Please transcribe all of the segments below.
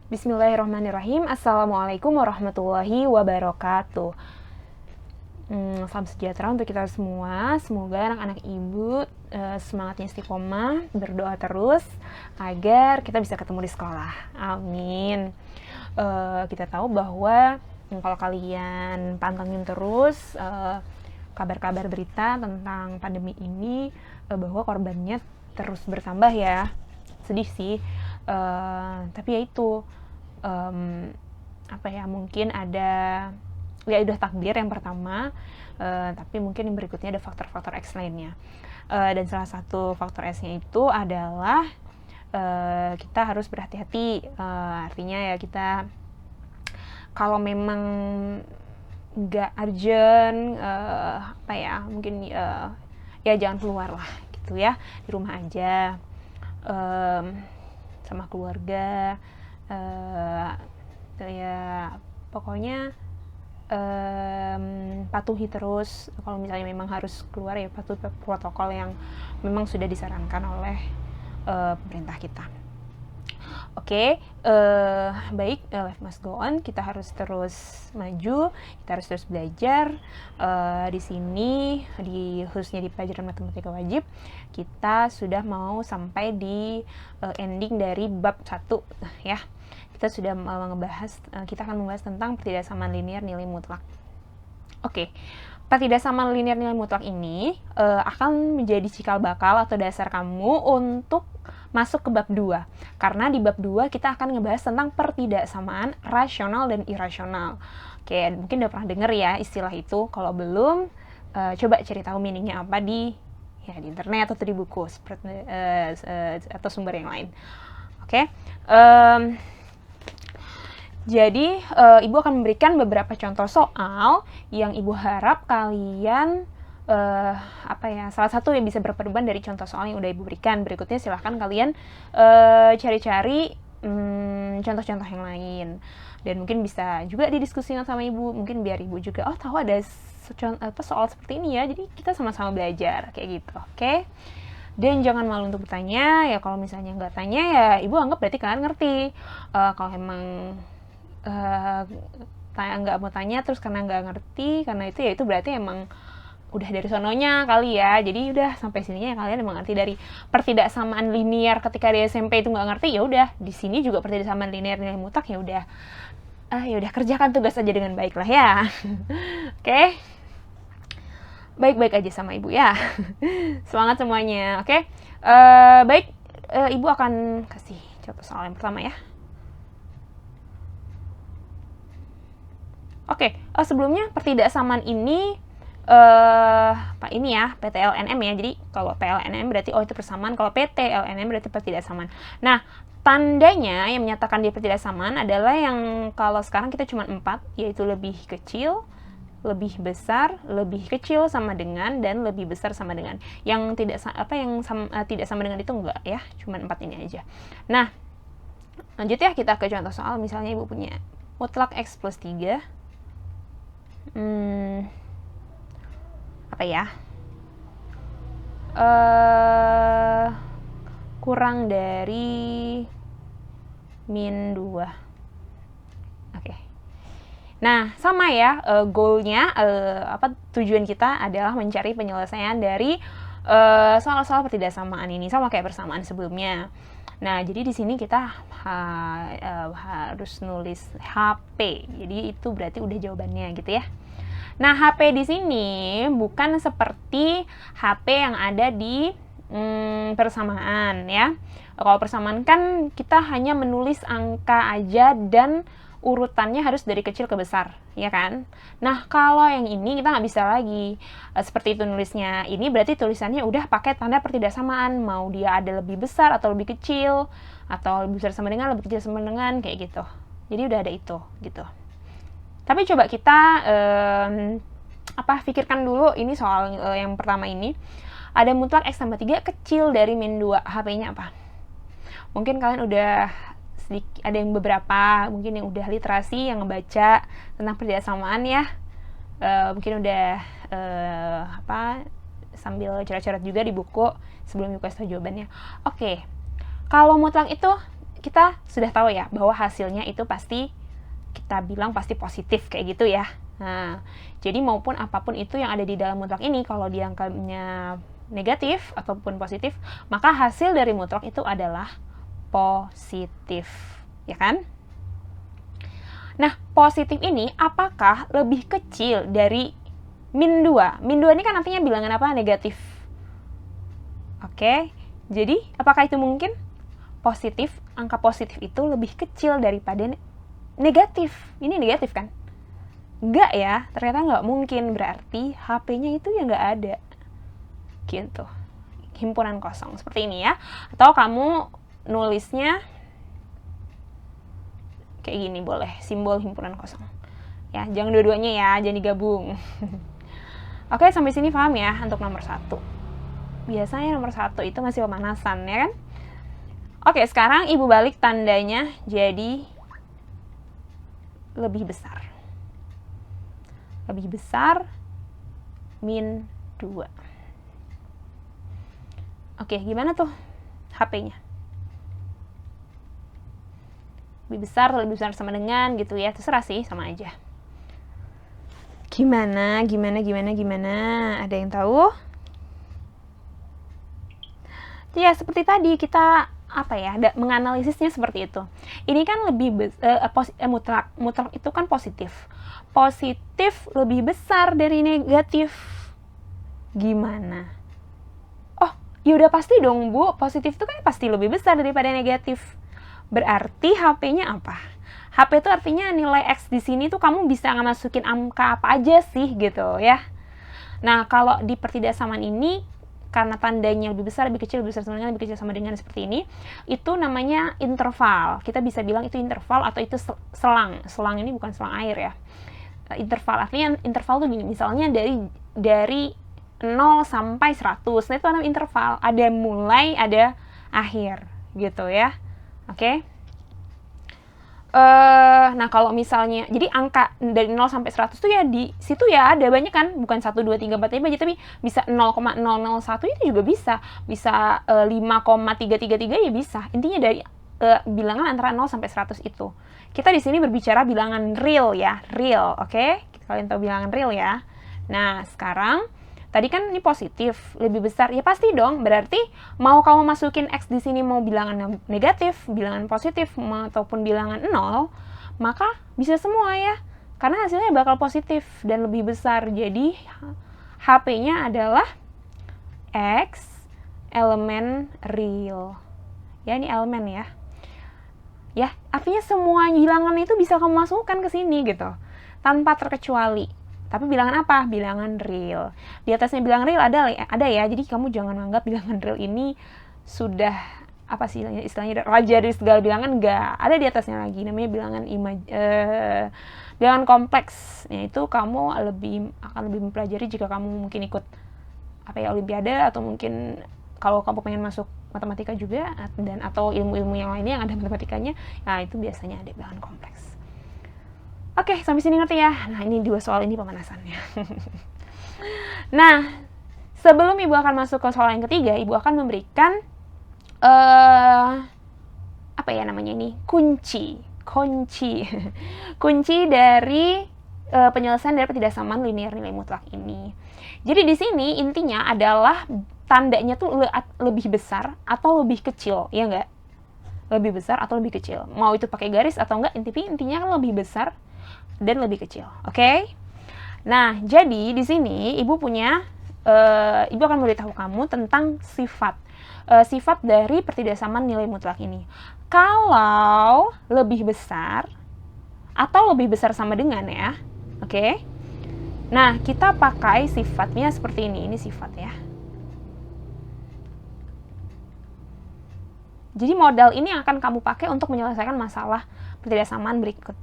Bismillahirrahmanirrahim. Assalamualaikum warahmatullahi wabarakatuh. Salam sejahtera untuk kita semua. Semoga anak-anak ibu semangatnya istiqomah, berdoa terus agar kita bisa ketemu di sekolah. Amin. Kita tahu bahwa kalau kalian pantengin terus kabar-kabar berita tentang pandemi ini, bahwa korbannya terus bertambah ya. Sedih sih. Tapi ya itu, mungkin ada ya udah takdir yang pertama, tapi mungkin yang berikutnya ada faktor-faktor X lainnya, dan salah satu faktor S-nya itu adalah kita harus berhati-hati. Artinya ya kita kalau memang nggak urgent, mungkin ya jangan keluar lah gitu ya, di rumah aja sama keluarga. Ya pokoknya patuhi terus. Kalau misalnya memang harus keluar ya patuhi protokol yang memang sudah disarankan oleh pemerintah kita. Oke, baik, life must go on. Kita harus terus maju, kita harus terus belajar. Di sini, khususnya di pelajaran matematika wajib, kita sudah mau sampai di ending dari bab 1 ya. Kita sudah kita akan membahas tentang pertidaksamaan linear nilai mutlak. Oke. Pertidaksamaan linear nilai mutlak ini akan menjadi cikal bakal atau dasar kamu untuk masuk ke bab 2. Karena di bab 2 kita akan ngebahas tentang pertidaksamaan rasional dan irasional. Oke, mungkin udah pernah dengar ya istilah itu. Kalau belum, coba cari tahu meaningnya apa di internet atau di buku atau sumber yang lain. Oke. Jadi, Ibu akan memberikan beberapa contoh soal yang Ibu harap kalian salah satu yang bisa berpedoman dari contoh soal yang udah Ibu berikan. Berikutnya silahkan kalian cari-cari contoh-contoh yang lain. Dan mungkin bisa juga didiskusikan sama Ibu, mungkin biar Ibu juga tahu ada soal seperti ini ya. Jadi kita sama-sama belajar kayak gitu, oke? Dan jangan malu untuk bertanya. Ya kalau misalnya nggak tanya ya Ibu anggap berarti kalian ngerti. Kalau emang nggak mau tanya terus karena nggak ngerti, karena itu berarti emang udah dari sononya kali ya. Jadi udah sampai sininya ya kalian emang ngerti. Dari pertidaksamaan linear ketika di SMP itu nggak ngerti, ya udah di sini juga pertidaksamaan linear nilai mutlak, ya udah kerjakan tugas aja dengan baik lah ya. Oke. Baik-baik aja sama Ibu ya. Semangat semuanya. Oke. Baik, Ibu akan kasih contoh soal yang pertama ya. Oke, sebelumnya pertidaksamaan ini ini ya, PTLNM ya. Jadi kalau PLNM berarti itu persamaan, kalau PTLNM berarti pertidaksamaan. Nah, tandanya yang menyatakan dia pertidaksamaan adalah yang kalau sekarang kita cuma 4, yaitu lebih kecil, lebih besar, lebih kecil sama dengan, dan lebih besar sama dengan. Yang tidak sama dengan itu enggak ya, cuma 4 ini aja. Nah, lanjut ya kita ke contoh soal. Misalnya Ibu punya mutlak X plus 3 kurang dari min 2. Oke. Nah, sama ya, goalnya, tujuan kita adalah mencari penyelesaian dari soal-soal pertidaksamaan ini, sama kayak persamaan sebelumnya. Nah, jadi di sini kita harus nulis HP. Jadi itu berarti udah jawabannya gitu ya. Nah, HP di sini bukan seperti HP yang ada di persamaan ya. Kalau persamaan kan kita hanya menulis angka aja dan urutannya harus dari kecil ke besar, ya kan? Nah, kalau yang ini kita nggak bisa lagi seperti itu nulisnya. Ini berarti tulisannya udah pakai tanda pertidaksamaan. Mau dia ada lebih besar atau lebih kecil, atau lebih besar sama dengan, lebih kecil sama dengan, kayak gitu. Jadi udah ada itu, gitu. Tapi coba kita pikirkan dulu ini soal yang pertama ini. Ada mutlak X tambah 3 kecil dari min 2. HP-nya apa? Mungkin kalian udah ada yang beberapa mungkin yang udah literasi, yang ngebaca tentang pertidaksamaan ya, mungkin udah sambil coret-coret juga di buku sebelum kasih tahu jawabannya. Oke, kalau mutlak itu kita sudah tahu ya bahwa hasilnya itu pasti kita bilang pasti positif kayak gitu ya. Nah, jadi maupun apapun itu yang ada di dalam mutlak ini, kalau dia angkanya negatif ataupun positif, maka hasil dari mutlak itu adalah positif, ya kan? Nah, positif ini apakah lebih kecil dari min 2? Min 2 ini kan artinya bilangan apa? Negatif. Oke, jadi apakah itu mungkin? Positif, angka positif itu lebih kecil daripada negatif. Ini negatif kan? Enggak ya, ternyata nggak mungkin. Berarti HP-nya itu ya nggak ada. Gitu. Himpunan kosong. Seperti ini ya. Atau kamu nulisnya kayak gini boleh. Simbol himpunan kosong. Ya, jangan dua-duanya ya. Jangan digabung. Oke, sampai sini paham ya untuk nomor 1. Biasanya nomor 1 itu masih pemanasan ya kan? Oke, sekarang ibu balik tandanya jadi lebih besar. Lebih besar min 2. Oke, gimana tuh HP-nya? Lebih besar sama dengan gitu ya. Terserah sih, sama aja. Gimana? Ada yang tahu? Ya, seperti tadi kita menganalisisnya seperti itu. Ini kan lebih mutlak itu kan positif. Positif lebih besar dari negatif. Gimana? Oh, ya udah pasti dong, Bu. Positif itu kan pasti lebih besar daripada negatif. Berarti HP-nya apa? HP itu artinya nilai X di sini tuh kamu bisa masukin angka apa aja sih gitu ya. Nah, kalau di pertidaksamaan ini karena tandanya lebih besar, lebih kecil, lebih besar sama dengan, lebih kecil sama dengan seperti ini, itu namanya interval. Kita bisa bilang itu interval atau itu selang. Selang ini bukan selang air ya. Interval, artinya interval tuh gini, misalnya dari 0 sampai 100. Nah, itu namanya interval. Ada mulai, ada akhir gitu ya. Oke. Nah, kalau misalnya, jadi angka dari 0 sampai 100 tuh ya di situ ya ada banyak kan, bukan 1, 2, 3, 4, 5 aja, tapi bisa 0,001 itu juga bisa 5,333 ya bisa. Intinya dari bilangan antara 0 sampai 100 itu. Kita di sini berbicara bilangan real ya, real, oke? Kalian tahu bilangan real ya. Nah, sekarang tadi kan ini positif, lebih besar. Ya pasti dong, berarti mau kamu masukin X di sini mau bilangan negatif, bilangan positif, ataupun bilangan 0, maka bisa semua ya. Karena hasilnya bakal positif dan lebih besar. Jadi, HP-nya adalah X elemen real. Ya, ini elemen ya. Ya, artinya semua bilangan itu bisa kamu masukkan ke sini gitu. Tanpa terkecuali. Tapi bilangan apa? Bilangan real. Di atasnya bilangan real ada ya. Jadi kamu jangan anggap bilangan real ini sudah apa sih istilahnya raja dari segala bilangan. Enggak. Ada di atasnya lagi namanya bilangan kompleks. Yaitu kamu akan lebih mempelajari jika kamu mungkin ikut olimpiade, atau mungkin kalau kamu pengen masuk matematika juga atau ilmu-ilmu yang lainnya yang ada matematikanya. Nah, itu biasanya ada bilangan kompleks. Oke, sampai sini ngerti ya? Nah, ini 2 soal ini pemanasannya. Nah, sebelum Ibu akan masuk ke soal yang ketiga, Ibu akan memberikan kunci dari penyelesaian dari pertidaksamaan linear nilai mutlak ini. Jadi di sini intinya adalah tandanya tuh lebih besar atau lebih kecil, ya enggak? Lebih besar atau lebih kecil. Mau itu pakai garis atau enggak, intinya kan lebih besar dan lebih kecil, oke? Nah, jadi di sini Ibu akan memberitahu kamu tentang sifat dari pertidaksamaan nilai mutlak ini. Kalau lebih besar atau lebih besar sama dengan ya, oke? Nah, kita pakai sifatnya seperti ini sifat ya. Jadi modal ini akan kamu pakai untuk menyelesaikan masalah pertidaksamaan berikut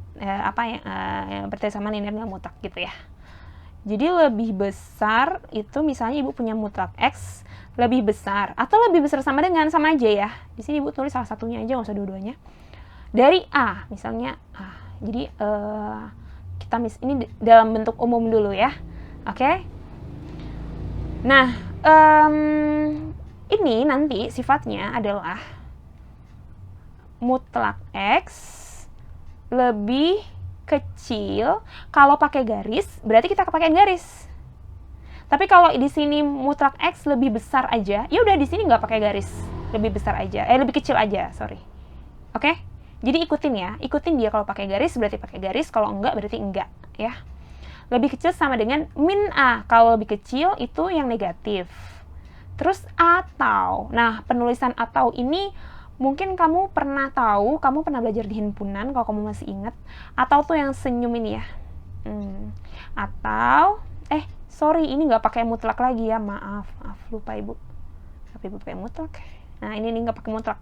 pertidaksamaan linear nilai mutlak gitu ya. Jadi lebih besar itu misalnya Ibu punya mutlak X lebih besar atau lebih besar sama dengan, sama aja ya. Di sini Ibu tulis salah satunya aja, nggak usah dua-duanya. Dari A misalnya A. Jadi ini dalam bentuk umum dulu ya. Oke. Nah, ini nanti sifatnya adalah mutlak X lebih kecil, kalau pakai garis, berarti kita pakai garis. Tapi kalau di sini mutlak X lebih besar aja, ya udah di sini nggak pakai garis, lebih besar aja, lebih kecil aja, sorry. Oke? Jadi ikutin ya, ikutin dia. Kalau pakai garis berarti pakai garis, kalau enggak berarti enggak, ya. Lebih kecil sama dengan min A. Kalau lebih kecil itu yang negatif. Terus atau, nah penulisan atau ini mungkin kamu pernah tahu, kamu pernah belajar di himpunan kalau kamu masih ingat. Atau tuh yang senyum ini ya. Atau, sorry, ini nggak pakai mutlak lagi ya, maaf lupa ibu. Tapi ibu pakai mutlak. Nah ini nggak pakai mutlak.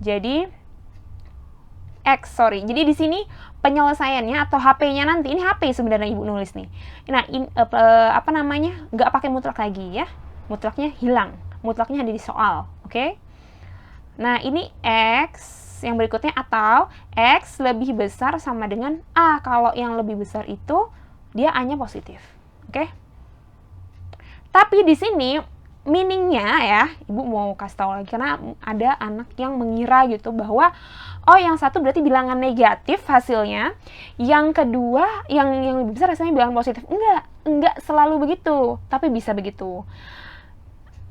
Jadi X, sorry. Jadi di sini penyelesaiannya atau HP-nya nanti, ini HP sebenarnya ibu nulis nih. Nah, nggak pakai mutlak lagi ya. Mutlaknya hilang. Mutlaknya ada di soal, oke? Nah, ini X, yang berikutnya atau X lebih besar sama dengan A. Kalau yang lebih besar itu, dia A-nya positif, oke? Tapi di sini, meaningnya ya, ibu mau kasih tahu lagi, karena ada anak yang mengira gitu bahwa, oh yang satu berarti bilangan negatif hasilnya, yang kedua, yang lebih besar hasilnya bilangan positif. Enggak selalu begitu, tapi bisa begitu.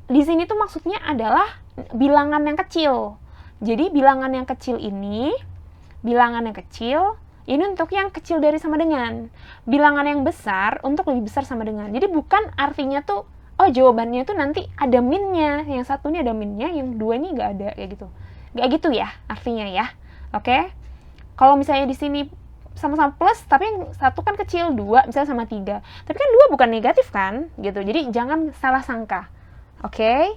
Di sini tuh maksudnya adalah bilangan yang kecil. Jadi bilangan yang kecil ini untuk yang kecil dari sama dengan. Bilangan yang besar untuk lebih besar sama dengan. Jadi bukan artinya tuh, oh jawabannya tuh nanti ada minnya. Yang satu ini ada minnya, yang dua ini nggak ada, kayak gitu. Nggak gitu ya artinya ya. Oke? Kalau misalnya di sini sama-sama plus, tapi yang satu kan kecil, dua misalnya sama 3. Tapi kan 2 bukan negatif kan? Gitu. Jadi jangan salah sangka. Oke?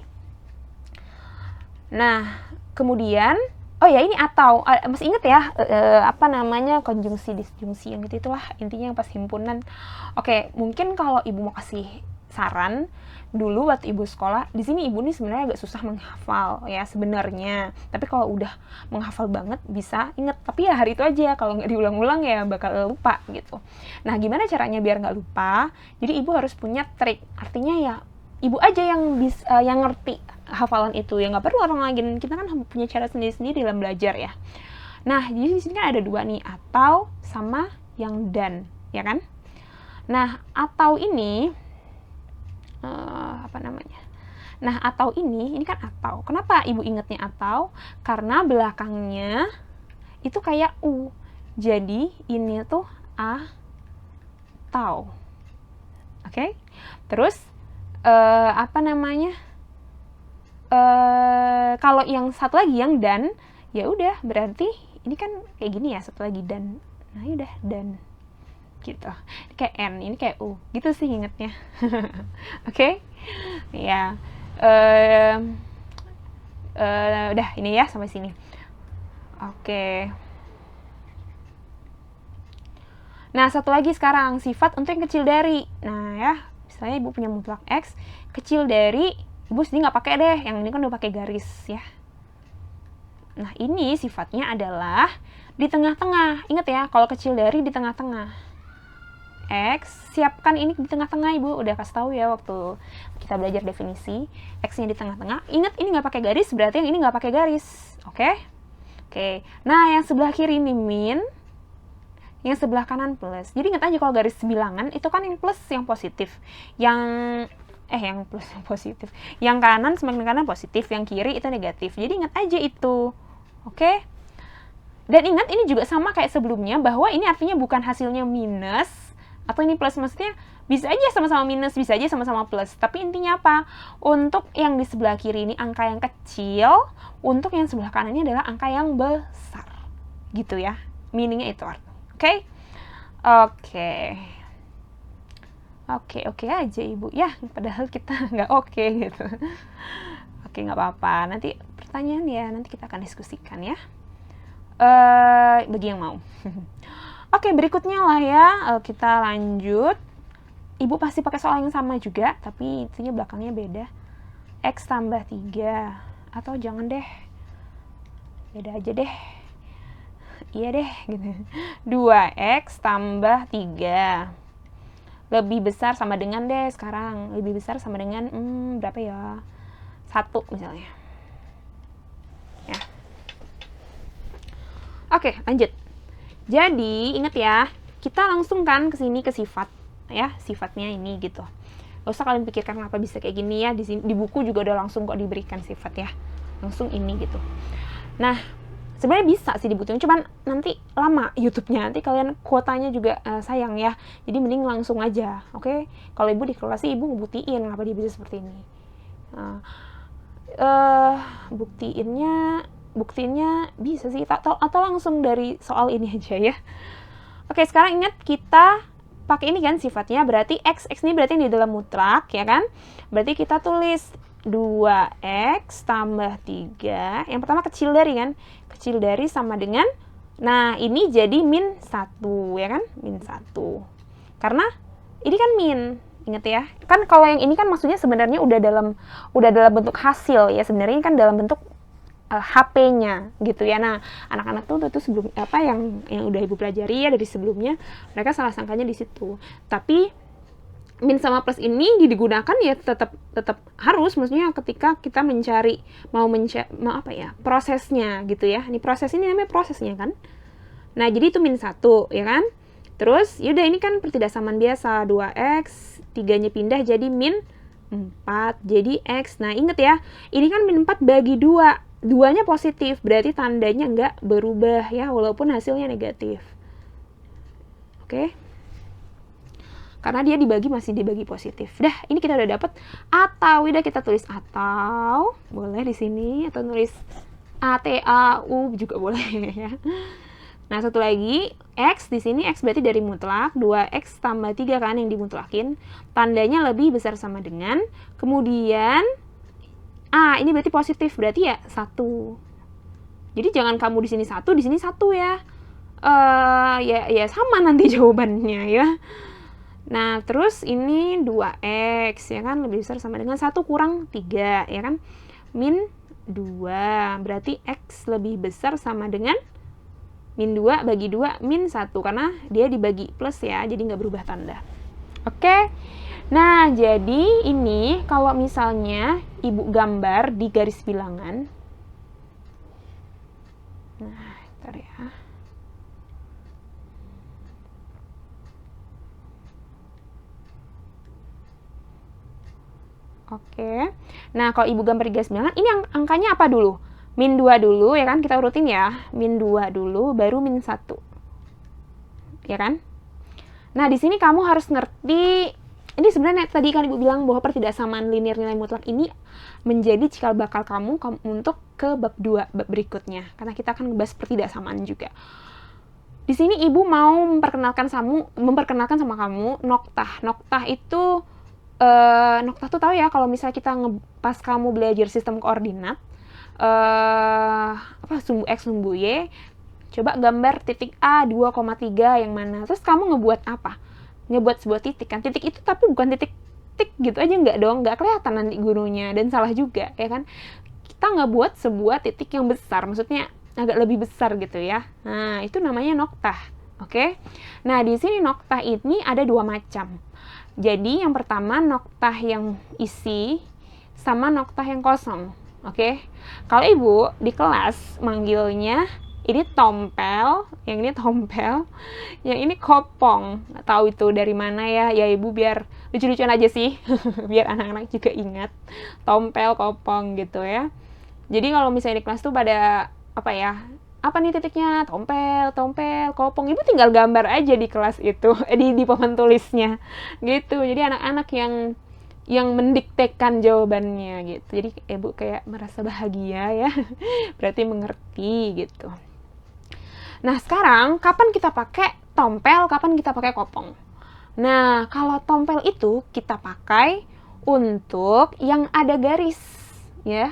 Nah, kemudian oh ya ini atau masih inget ya konjungsi disjungsi yang gitu itulah intinya yang pas himpunan. Oke, mungkin kalau ibu mau kasih saran dulu waktu ibu sekolah, di sini ibu nih sebenarnya agak susah menghafal ya sebenarnya. Tapi kalau udah menghafal banget bisa inget. Tapi ya hari itu aja, kalau nggak diulang-ulang ya bakal lupa gitu. Nah, gimana caranya biar nggak lupa? Jadi ibu harus punya trik. Artinya ya ibu aja yang yang ngerti hafalan itu, ya nggak perlu orang lain. Kita kan punya cara sendiri-sendiri dalam belajar ya. Nah, jadi di sini kan ada 2 nih, atau sama yang dan, ya kan? Nah, atau ini Nah, atau ini kan atau. Kenapa ibu ingetnya atau? Karena belakangnya itu kayak U. Jadi ini tuh atau. Oke? Terus kalau yang satu lagi yang dan, ya udah berarti ini kan kayak gini ya, satu lagi dan. Nah, udah dan. Gitu. Ini kayak N, ini kayak U. Gitu sih ingetnya. Oke? Ya. Udah ini ya sampai sini. Oke. Nah, satu lagi sekarang sifat untuk yang kecil dari. Nah, ya, misalnya ibu punya mutlak X kecil dari, ibu sini nggak pakai deh. Yang ini kan udah pakai garis ya. Nah, ini sifatnya adalah di tengah-tengah. Ingat ya, kalau kecil dari di tengah-tengah. X, siapkan ini di tengah-tengah, ibu udah kasih tahu ya waktu kita belajar definisi. X-nya di tengah-tengah. Ingat ini nggak pakai garis, berarti yang ini nggak pakai garis. Oke? Oke. Nah, yang sebelah kiri ini min, yang sebelah kanan plus. Jadi ingat aja kalau garis bilangan itu kan yang plus yang positif. Yang plus yang positif. Yang kanan semakin kanan positif, yang kiri itu negatif. Jadi ingat aja itu. Oke? Dan ingat ini juga sama kayak sebelumnya, bahwa ini artinya bukan hasilnya minus atau ini plus, maksudnya bisa aja sama-sama minus, bisa aja sama-sama plus. Tapi intinya apa? Untuk yang di sebelah kiri ini angka yang kecil, untuk yang sebelah kanan ini adalah angka yang besar. Gitu ya. Meaningnya itu artinya. Oke? Oke aja ibu. Ya, padahal kita nggak oke gitu. Oke, nggak apa-apa. Nanti pertanyaan ya, nanti kita akan diskusikan ya. Bagi yang mau. Oke, berikutnya lah ya, kita lanjut. Ibu pasti pakai soal yang sama juga, tapi intinya belakangnya beda. X tambah 3, atau jangan deh, beda aja deh. Iya deh, gitu. 2x tambah 3 lebih besar sama dengan deh sekarang. Lebih besar sama dengan berapa ya? 1 misalnya. Ya. Oke, lanjut. Jadi, ingat ya, kita langsung kan ke sini ke sifat, ya, sifatnya ini gitu. Gak usah kalian pikirkan kenapa bisa kayak gini ya, di buku juga udah langsung kok diberikan sifat ya. Langsung ini gitu. Nah, sebenarnya bisa sih dibutuhin, cuman nanti lama YouTube-nya, nanti kalian kuotanya juga sayang ya. Jadi mending langsung aja, oke? Kalau ibu di kelas sih ibu ngebuktiin kenapa dia bisa seperti ini. Buktiinnya bisa sih atau langsung dari soal ini aja ya. Oke, sekarang ingat kita pakai ini kan sifatnya, berarti x ini berarti di dalam mutlak ya kan. Berarti kita tulis 2x tambah 3. Yang pertama kecil dari kan, kecil dari sama dengan, nah ini jadi min 1 ya kan, min 1. Karena ini kan min, ingat ya, kan kalau yang ini kan maksudnya sebenarnya udah dalam bentuk hasil ya, sebenarnya kan dalam bentuk HP-nya gitu ya. Nah, anak-anak tuh sebelum apa yang udah ibu pelajari ya dari sebelumnya, mereka salah sangkanya di situ. Tapi min sama plus ini digunakan ya tetap harus, maksudnya ketika kita mau apa ya, prosesnya gitu ya. Ini proses, ini namanya prosesnya kan. Nah, jadi itu min 1 ya kan. Terus yaudah ini kan pertidaksamaan biasa, 2x 3-nya pindah jadi min 4 jadi x. Nah, inget ya, ini kan min 4 bagi 2. 2-nya positif, berarti tandanya nggak berubah ya, walaupun hasilnya negatif. Oke? Karena dia masih dibagi positif. Dah, ini kita udah dapet. Atau udah kita tulis atau, boleh di sini, atau nulis ATAU juga boleh ya. Nah, satu lagi, X di sini, X berarti dari mutlak, 2X tambah 3 kan yang dimutlakin. Tandanya lebih besar sama dengan, kemudian ini berarti positif, berarti ya 1. Jadi jangan kamu di sini 1 ya. Ya sama nanti jawabannya ya. Nah, terus ini 2x ya kan, lebih besar sama dengan 1 kurang 3 ya kan. Min 2, berarti x lebih besar sama dengan min 2 bagi 2 min 1, karena dia dibagi plus ya, jadi nggak berubah tanda. Oke? Nah, jadi ini kalau misalnya ibu gambar di garis bilangan. Nah, bentar ya. Oke. Nah, kalau ibu gambar di garis bilangan, ini angkanya apa dulu? Min 2 dulu, ya kan? Kita urutin ya. Min 2 dulu, baru min 1. Ya kan? Nah, di sini kamu harus ngerti, ini sebenarnya tadi kan ibu bilang bahwa pertidaksamaan linear nilai mutlak ini menjadi cikal bakal kamu untuk ke bab 2, bab berikutnya. Karena kita akan ngebahas pertidaksamaan juga. Di sini ibu mau memperkenalkan sama kamu noktah. Noktah itu noktah tuh tahu ya, kalau misalnya kita pas kamu belajar sistem koordinat, sumbu x sumbu y, coba gambar titik A 2,3 yang mana, terus kamu ngebuat apa? Ngebuat sebuah titik kan, titik itu tapi bukan titik gitu aja, nggak dong, nggak kelihatan nanti gurunya, dan salah juga ya kan. Kita ngebuat sebuat titik yang besar, maksudnya agak lebih besar gitu ya. Nah, itu namanya noktah. Oke? Nah, di sini noktah ini ada 2 macam. Jadi yang pertama noktah yang isi sama noktah yang kosong. Oke? Kalau ibu di kelas manggilnya ini tompel, yang ini tompel, yang ini kopong. Nggak tahu itu dari mana ya. Ya ibu biar lucu-lucuan aja sih, biar anak-anak juga ingat. Tompel, kopong gitu ya. Jadi kalau misalnya di kelas tuh pada apa ya? Apa nih titiknya? Tompel, kopong. Ibu tinggal gambar aja di kelas itu, di papan tulisnya, gitu. Jadi anak-anak yang mendiktekan jawabannya gitu. Jadi ibu kayak merasa bahagia ya, berarti mengerti gitu. Nah, sekarang kapan kita pakai tompel, kapan kita pakai kopong? Nah, kalau tompel itu kita pakai untuk yang ada garis, ya.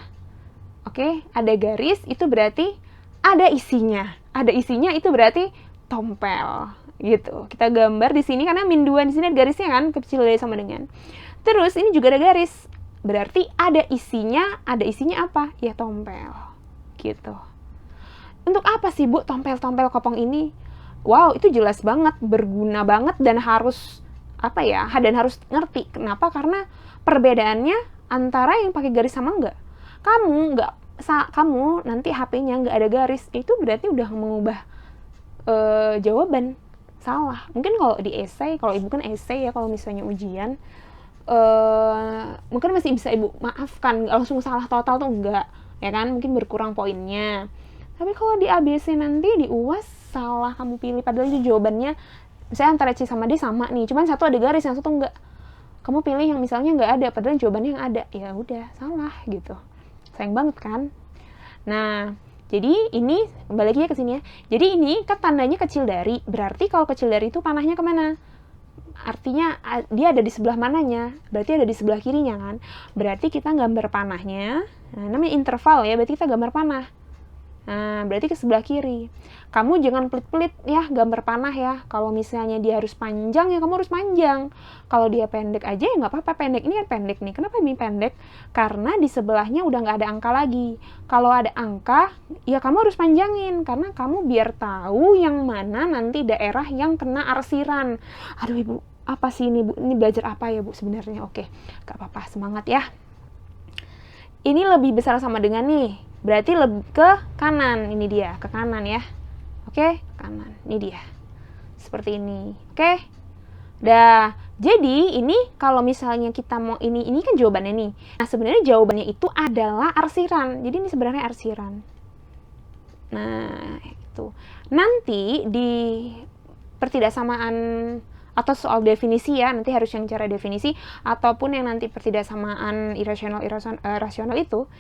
Oke, ada garis itu berarti ada isinya. Ada isinya itu berarti tompel, gitu. Kita gambar di sini karena min 2 di sini ada garisnya kan, kecil dari sama dengan. Terus ini juga ada garis. Berarti ada isinya apa? Ya tompel. Gitu. Untuk apa sih Bu tompel-tompel kopong ini? Wow, itu jelas banget, berguna banget, dan harus apa ya? Dan harus ngerti. Kenapa? Karena perbedaannya antara yang pakai garis sama enggak. Kamu nanti HP-nya nggak ada garis, itu berarti udah mengubah jawaban salah. Mungkin kalau di esai, kalau ibu kan esai ya, kalau misalnya ujian mungkin masih bisa ibu maafkan, langsung salah total tuh enggak, ya kan, mungkin berkurang poinnya. Tapi kalau di ABC nanti di UAS salah kamu pilih, padahal itu jawabannya misalnya antara C sama D sama nih, cuman satu ada garis, yang satu enggak. Kamu pilih yang misalnya enggak ada, padahal jawabannya yang ada, ya udah salah gitu. Sayang banget kan. Nah, jadi ini kembali lagi ya ke sini ya. Jadi ini kan tandanya kecil dari, berarti kalau kecil dari itu panahnya kemana? Artinya dia ada di sebelah mananya? Berarti ada di sebelah kirinya kan? Berarti kita gambar panahnya, nah, namanya interval ya, berarti kita gambar panah. Nah, berarti ke sebelah kiri. Kamu jangan pelit-pelit ya gambar panah ya. Kalau misalnya dia harus panjang ya kamu harus panjang. Kalau dia pendek aja ya nggak apa-apa, pendek. Ini kan pendek nih. Kenapa ini pendek? Karena di sebelahnya udah nggak ada angka lagi. Kalau ada angka, ya kamu harus panjangin. Karena kamu biar tahu yang mana nanti daerah yang kena arsiran. Aduh ibu, apa sih ini bu? Ini belajar apa ya bu sebenarnya? Oke, nggak apa-apa, semangat ya. Ini lebih besar sama dengan nih. Berarti lebih ke kanan, ini dia, ke kanan ya. Oke, kanan, ini dia. Seperti ini, oke. Dah, jadi ini kalau misalnya kita mau ini kan jawabannya nih. Nah, sebenarnya jawabannya itu adalah arsiran. Jadi ini sebenarnya arsiran. Nah, itu. Nanti di pertidaksamaan atau soal definisi ya, nanti harus yang cara definisi, ataupun yang nanti pertidaksamaan rasional itu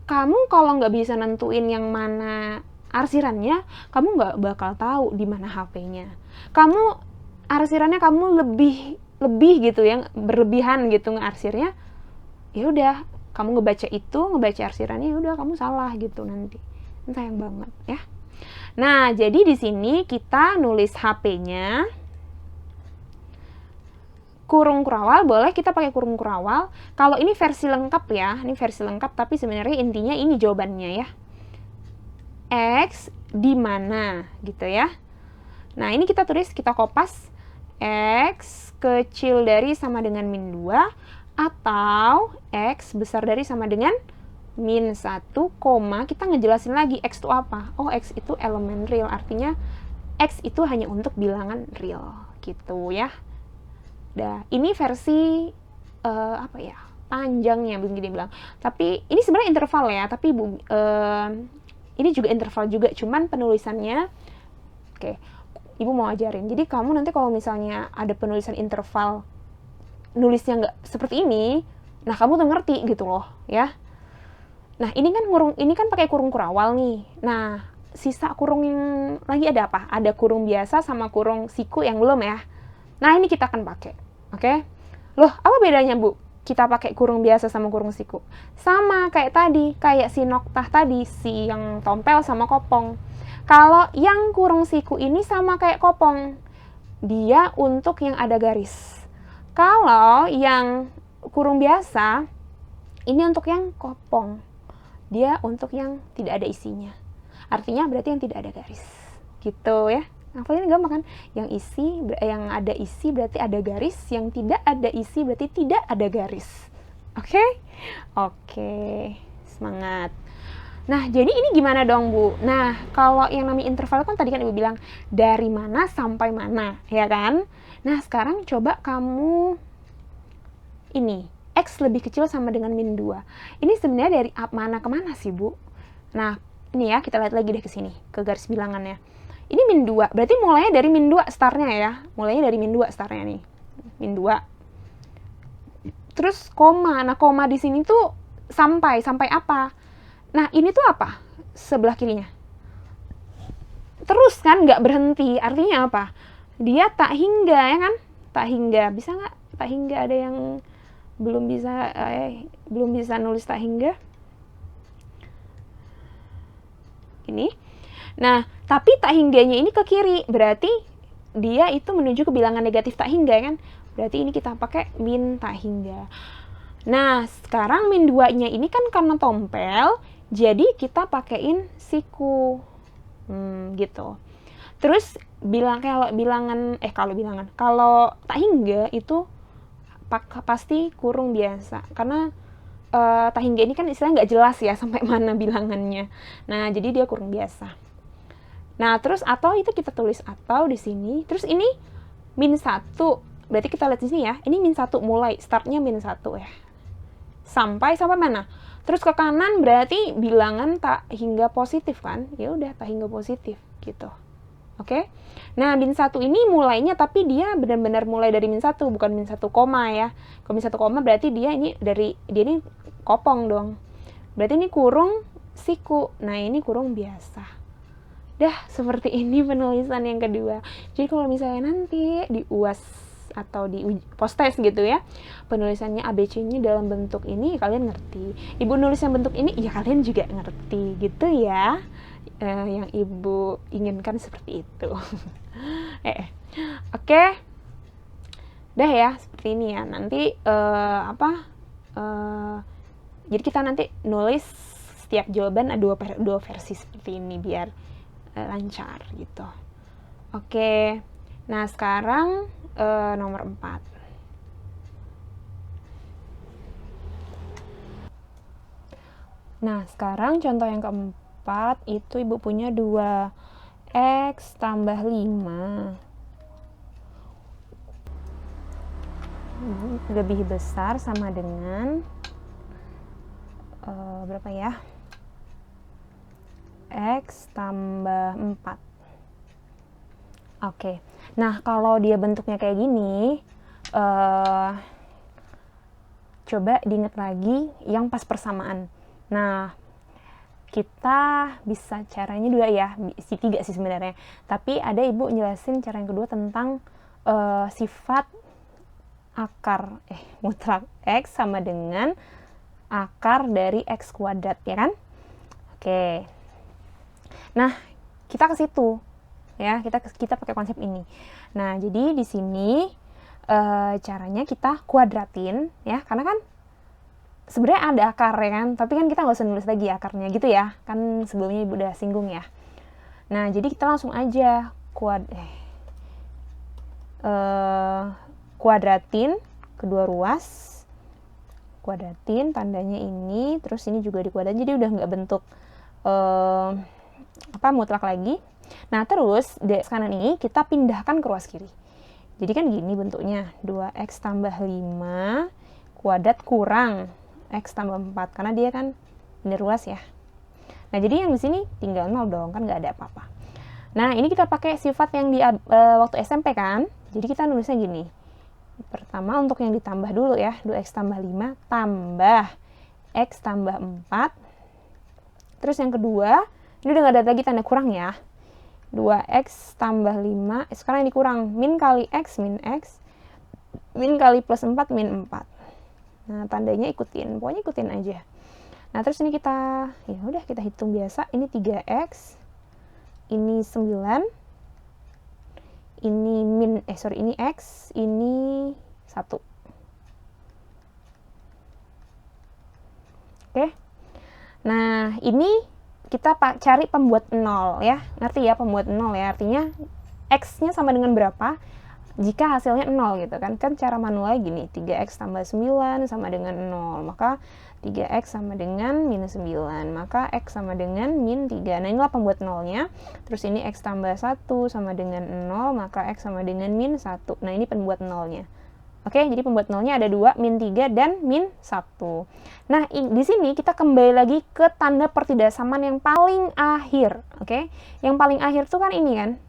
kamu kalau nggak bisa nentuin yang mana arsirannya, kamu nggak bakal tahu di mana HP-nya. Kamu arsirannya kamu lebih gitu ya, berlebihan gitu ngearsirnya, ya udah kamu ngebaca arsirannya, ya udah kamu salah gitu nanti. Sayang banget ya. Nah, jadi di sini kita nulis HP-nya kurung kurawal, boleh kita pakai kurung kurawal. Kalau ini versi lengkap ya, ini versi lengkap, tapi sebenarnya intinya ini jawabannya ya. X di mana gitu ya. Nah, ini kita tulis, kita kopas. X kecil dari sama dengan min 2, atau X besar dari sama dengan min 1, kita ngejelasin lagi X itu apa. Oh, X itu elemen real, artinya X itu hanya untuk bilangan real gitu ya. Dah, ini versi apa ya, panjangnya begini bilang. Tapi ini sebenarnya interval ya, tapi ini juga interval juga, cuman penulisannya oke, ibu mau ajarin. Jadi kamu nanti kalau misalnya ada penulisan interval nulisnya nggak seperti ini, nah kamu tuh ngerti gitu loh ya. Nah, ini kan pakai kurung kurawal nih. Nah, sisa kurung yang lagi ada apa? Ada kurung biasa sama kurung siku yang belum ya. Nah, ini kita akan pakai. Oke? Loh, apa bedanya, Bu? Kita pakai kurung biasa sama kurung siku. Sama kayak tadi, kayak si noktah tadi, si yang tompel sama kopong. Kalau yang kurung siku ini sama kayak kopong. Dia untuk yang ada garis. Kalau yang kurung biasa, ini untuk yang kopong. Dia untuk yang tidak ada isinya. Artinya berarti yang tidak ada garis. Gitu ya. Nah, ini gampang kan? Yang ada isi berarti ada garis, yang tidak ada isi berarti tidak ada garis. Oke? Oke. Semangat. Nah, jadi ini gimana dong, Bu? Nah, kalau yang namanya interval kan tadi kan Ibu bilang dari mana sampai mana, ya kan? Nah, sekarang coba kamu ini, X lebih kecil sama dengan min 2. Ini sebenarnya dari mana ke mana sih, Bu? Nah, ini ya, kita lihat lagi deh ke sini, ke garis bilangannya. Ini min 2, berarti mulainya dari min 2 startnya ya. Mulainya dari min 2 startnya nih. Min 2. Terus koma. Nah, koma di sini tuh sampai apa? Nah, ini tuh apa? Sebelah kirinya. Terus kan, nggak berhenti. Artinya apa? Dia tak hingga, ya kan? Tak hingga. Bisa nggak? Tak hingga ada yang belum bisa nulis tak hingga? Ini. Nah, tapi tak hingganya ini ke kiri, berarti dia itu menuju ke bilangan negatif tak hingga kan? Berarti ini kita pakai min tak hingga. Nah, sekarang min 2-nya ini kan karena tompel, jadi kita pakein siku. Gitu. Terus kalau tak hingga itu pasti kurung biasa, karena tak hingga ini kan istilahnya nggak jelas ya sampai mana bilangannya. Nah, jadi dia kurung biasa. Nah, terus atau itu kita tulis atau di sini. Terus ini min 1. Berarti kita lihat di sini ya. Ini min 1 mulai startnya min 1 ya. Sampai mana? Terus ke kanan berarti bilangan tak hingga positif kan? Ya udah tak hingga positif gitu. Oke. Nah, min 1 ini mulainya tapi dia benar-benar mulai dari min 1, bukan min 1 koma ya. Kalau min 1 koma berarti dia ini kopong dong. Berarti ini kurung siku. Nah, ini kurung biasa. Dah, seperti ini penulisan yang kedua. Jadi kalau misalnya nanti di UAS atau di postes gitu ya, penulisannya ABC-nya dalam bentuk ini, kalian ngerti. Ibu nulis yang bentuk ini, ya kalian juga ngerti gitu ya. Yang ibu inginkan seperti itu. Oke. Dah ya, seperti ini ya. Nanti jadi kita nanti nulis setiap jawaban ada dua versi seperti ini biar lancar gitu. Oke. Nah, sekarang nomor 4. Nah, sekarang contoh yang keempat itu ibu punya 2x tambah 5 lebih besar sama dengan berapa ya? X tambah 4. Oke. Nah, kalau dia bentuknya kayak gini, coba diingat lagi yang pas persamaan. Nah, kita bisa caranya 2 ya, 3 sih sebenarnya. Tapi ada ibu jelasin cara yang kedua tentang sifat akar mutlak X sama dengan akar dari X kuadrat, ya kan? Oke. Nah, kita ke situ ya, kita pakai konsep ini. Nah, jadi di sini caranya kita kuadratin ya, karena kan sebenarnya ada akar ya kan, tapi kan kita nggak usah nulis lagi akarnya gitu ya, kan sebelumnya ibu udah singgung ya. Nah, jadi kita langsung aja kuadratin kedua ruas, kuadratin tandanya ini, terus ini juga dikuadratin, jadi udah nggak bentuk mutlak lagi. Nah, terus di kanan ini kita pindahkan ke ruas kiri. Jadi kan gini bentuknya, 2x tambah 5 kuadrat kurang x tambah 4, karena dia kan ini ruas ya. Nah, jadi yang di sini tinggal 0 dong, kan nggak ada apa-apa. Nah, ini kita pakai sifat yang di waktu SMP kan. Jadi kita nulisnya gini. Pertama untuk yang ditambah dulu ya, 2x tambah 5 tambah x tambah 4. Terus yang kedua, ini udah nggak ada lagi tanda kurang ya. 2x tambah 5, sekarang ini kurang, min kali x, min x, min kali plus 4, min 4. Nah, tandanya ikutin, pokoknya ikutin aja. Nah, terus ini kita, ya udah kita hitung biasa, ini 3x, ini 9, ini ini x, ini 1. Oke. Nah, ini kita cari pembuat 0 ya, ngerti ya pembuat 0 ya, artinya x-nya sama dengan berapa jika hasilnya 0 gitu kan. Kan cara manual gini, 3x tambah 9 sama dengan 0, maka 3x sama dengan minus 9, maka x sama dengan min 3. Nah, inilah pembuat 0-nya. Terus ini x tambah 1 sama dengan 0, maka x sama dengan min 1. Nah, ini pembuat 0-nya. Oke, jadi pembuat 0-nya ada 2, min 3, dan min 1. Nah, di sini kita kembali lagi ke tanda pertidaksamaan yang paling akhir. Oke, yang paling akhir tuh kan ini kan.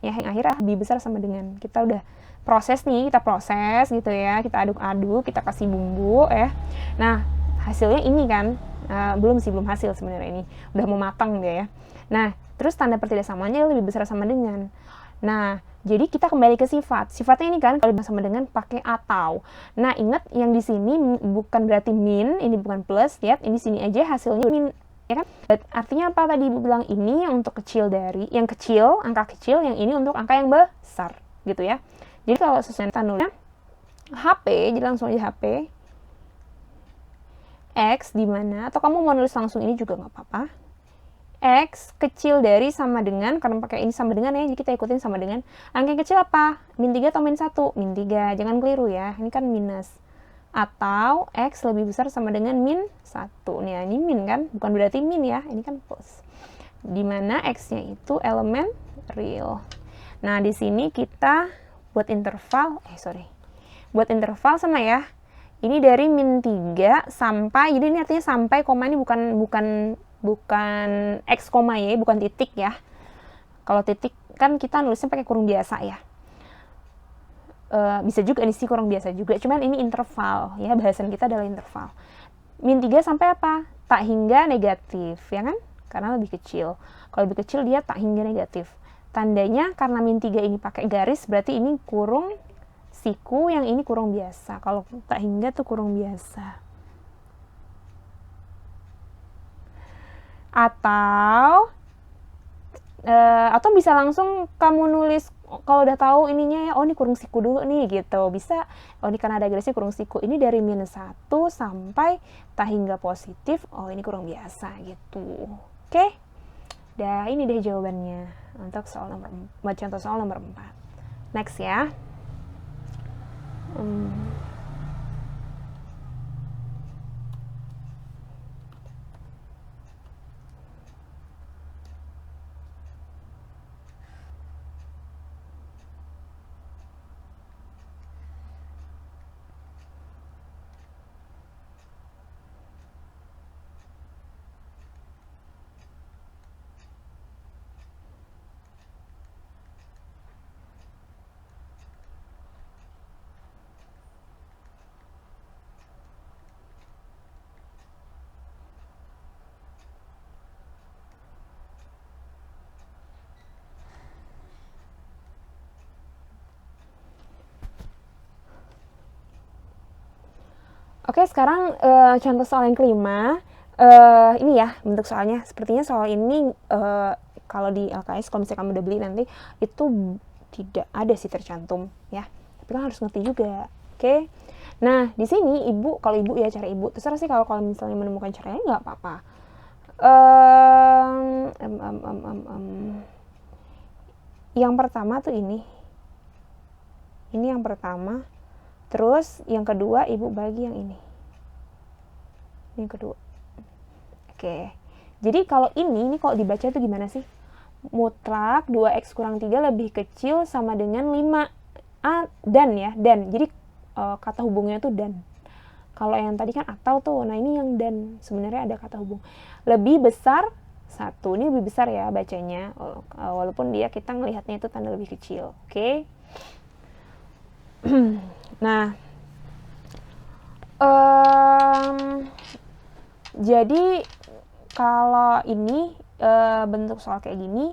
Ya, yang akhir lebih besar sama dengan. Kita udah proses nih, kita proses gitu ya. Kita aduk-aduk, kita kasih bumbu ya. Nah, hasilnya ini kan. Belum hasil sebenarnya ini. Udah mau matang dia ya. Nah, terus tanda pertidaksamaannya lebih besar sama dengan. Nah, jadi kita kembali ke sifat. Sifatnya ini kan kalau sama dengan pakai atau. Nah, ingat yang di sini bukan berarti min, ini bukan plus, lihat ini sini aja hasilnya min, ya kan? Artinya apa tadi ibu bilang, ini yang untuk kecil dari yang kecil, angka kecil, yang ini untuk angka yang besar, gitu ya. Jadi kalau sesuai nulisnya HP, jadi langsung aja HP X di mana, atau kamu mau nulis langsung ini juga nggak apa-apa. X kecil dari sama dengan, karena pakai ini sama dengan ya, jadi kita ikutin sama dengan. Angka yang kecil apa? Min 3 atau min 1? Min 3, jangan keliru ya, ini kan minus. Atau X lebih besar sama dengan min 1. Nih, ini min kan, bukan berarti min ya, ini kan plus. di mana X-nya itu elemen real. Nah, di sini kita buat interval, buat interval sama ya. Ini dari min 3 sampai, jadi ini artinya sampai, koma ini bukan X koma ya, bukan titik ya. Kalau titik kan kita nulisnya pakai kurung biasa ya. Bisa juga isi kurung biasa juga, cuman ini interval ya, bahasan kita adalah interval. Min 3 sampai apa? Tak hingga negatif, ya kan? Karena lebih kecil. Kalau lebih kecil dia tak hingga negatif. Tandanya karena min 3 ini pakai garis, berarti ini kurung siku, yang ini kurung biasa. Kalau tak hingga tuh kurung biasa. Atau bisa langsung kamu nulis, kalau udah tahu ininya ya, oh ini kurung siku dulu nih gitu, bisa, oh ini karena ada garisnya kurung siku, ini dari minus 1 sampai tak hingga positif, oh ini kurung biasa gitu. Oke, dah ini deh jawabannya untuk contoh soal nomor 4. Next ya. Oke, sekarang contoh soal yang kelima. Ini ya bentuk soalnya. Sepertinya soal ini kalau di LKS, kalau misalnya kamu udah beli nanti, itu tidak ada sih tercantum ya. Tapi kan harus ngerti juga. Oke. Nah, di sini kalau ibu ya, cara ibu. Terserah sih kalau misalnya menemukan caranya nggak apa-apa. Yang pertama tuh ini. Ini yang pertama. Terus yang kedua ibu bagi yang ini. Yang kedua. Oke. Jadi kalau ini kalau dibaca itu gimana sih? Mutlak 2x kurang 3 lebih kecil sama dengan 5. Dan ya, dan. Jadi kata hubungnya tuh dan. Kalau yang tadi kan atau tuh. Nah, ini yang dan. Sebenarnya ada kata hubung. Lebih besar 1. Ini lebih besar ya bacanya. Walaupun kita ngelihatnya itu tanda lebih kecil. Oke. Nah, jadi kalau ini bentuk soal kayak gini,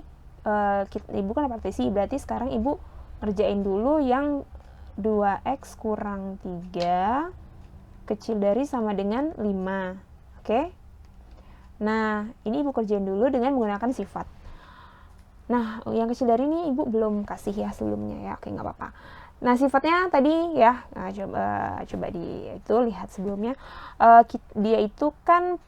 ibu kan partisi, berarti sekarang ibu ngerjain dulu yang 2x kurang 3 kecil dari sama dengan 5. Oke? Nah, ini ibu kerjain dulu dengan menggunakan sifat. Nah, yang kecil dari ini ibu belum kasih ya sebelumnya ya. Oke, nggak apa-apa. Nah, sifatnya tadi ya, coba itu lihat sebelumnya. Dia itu kan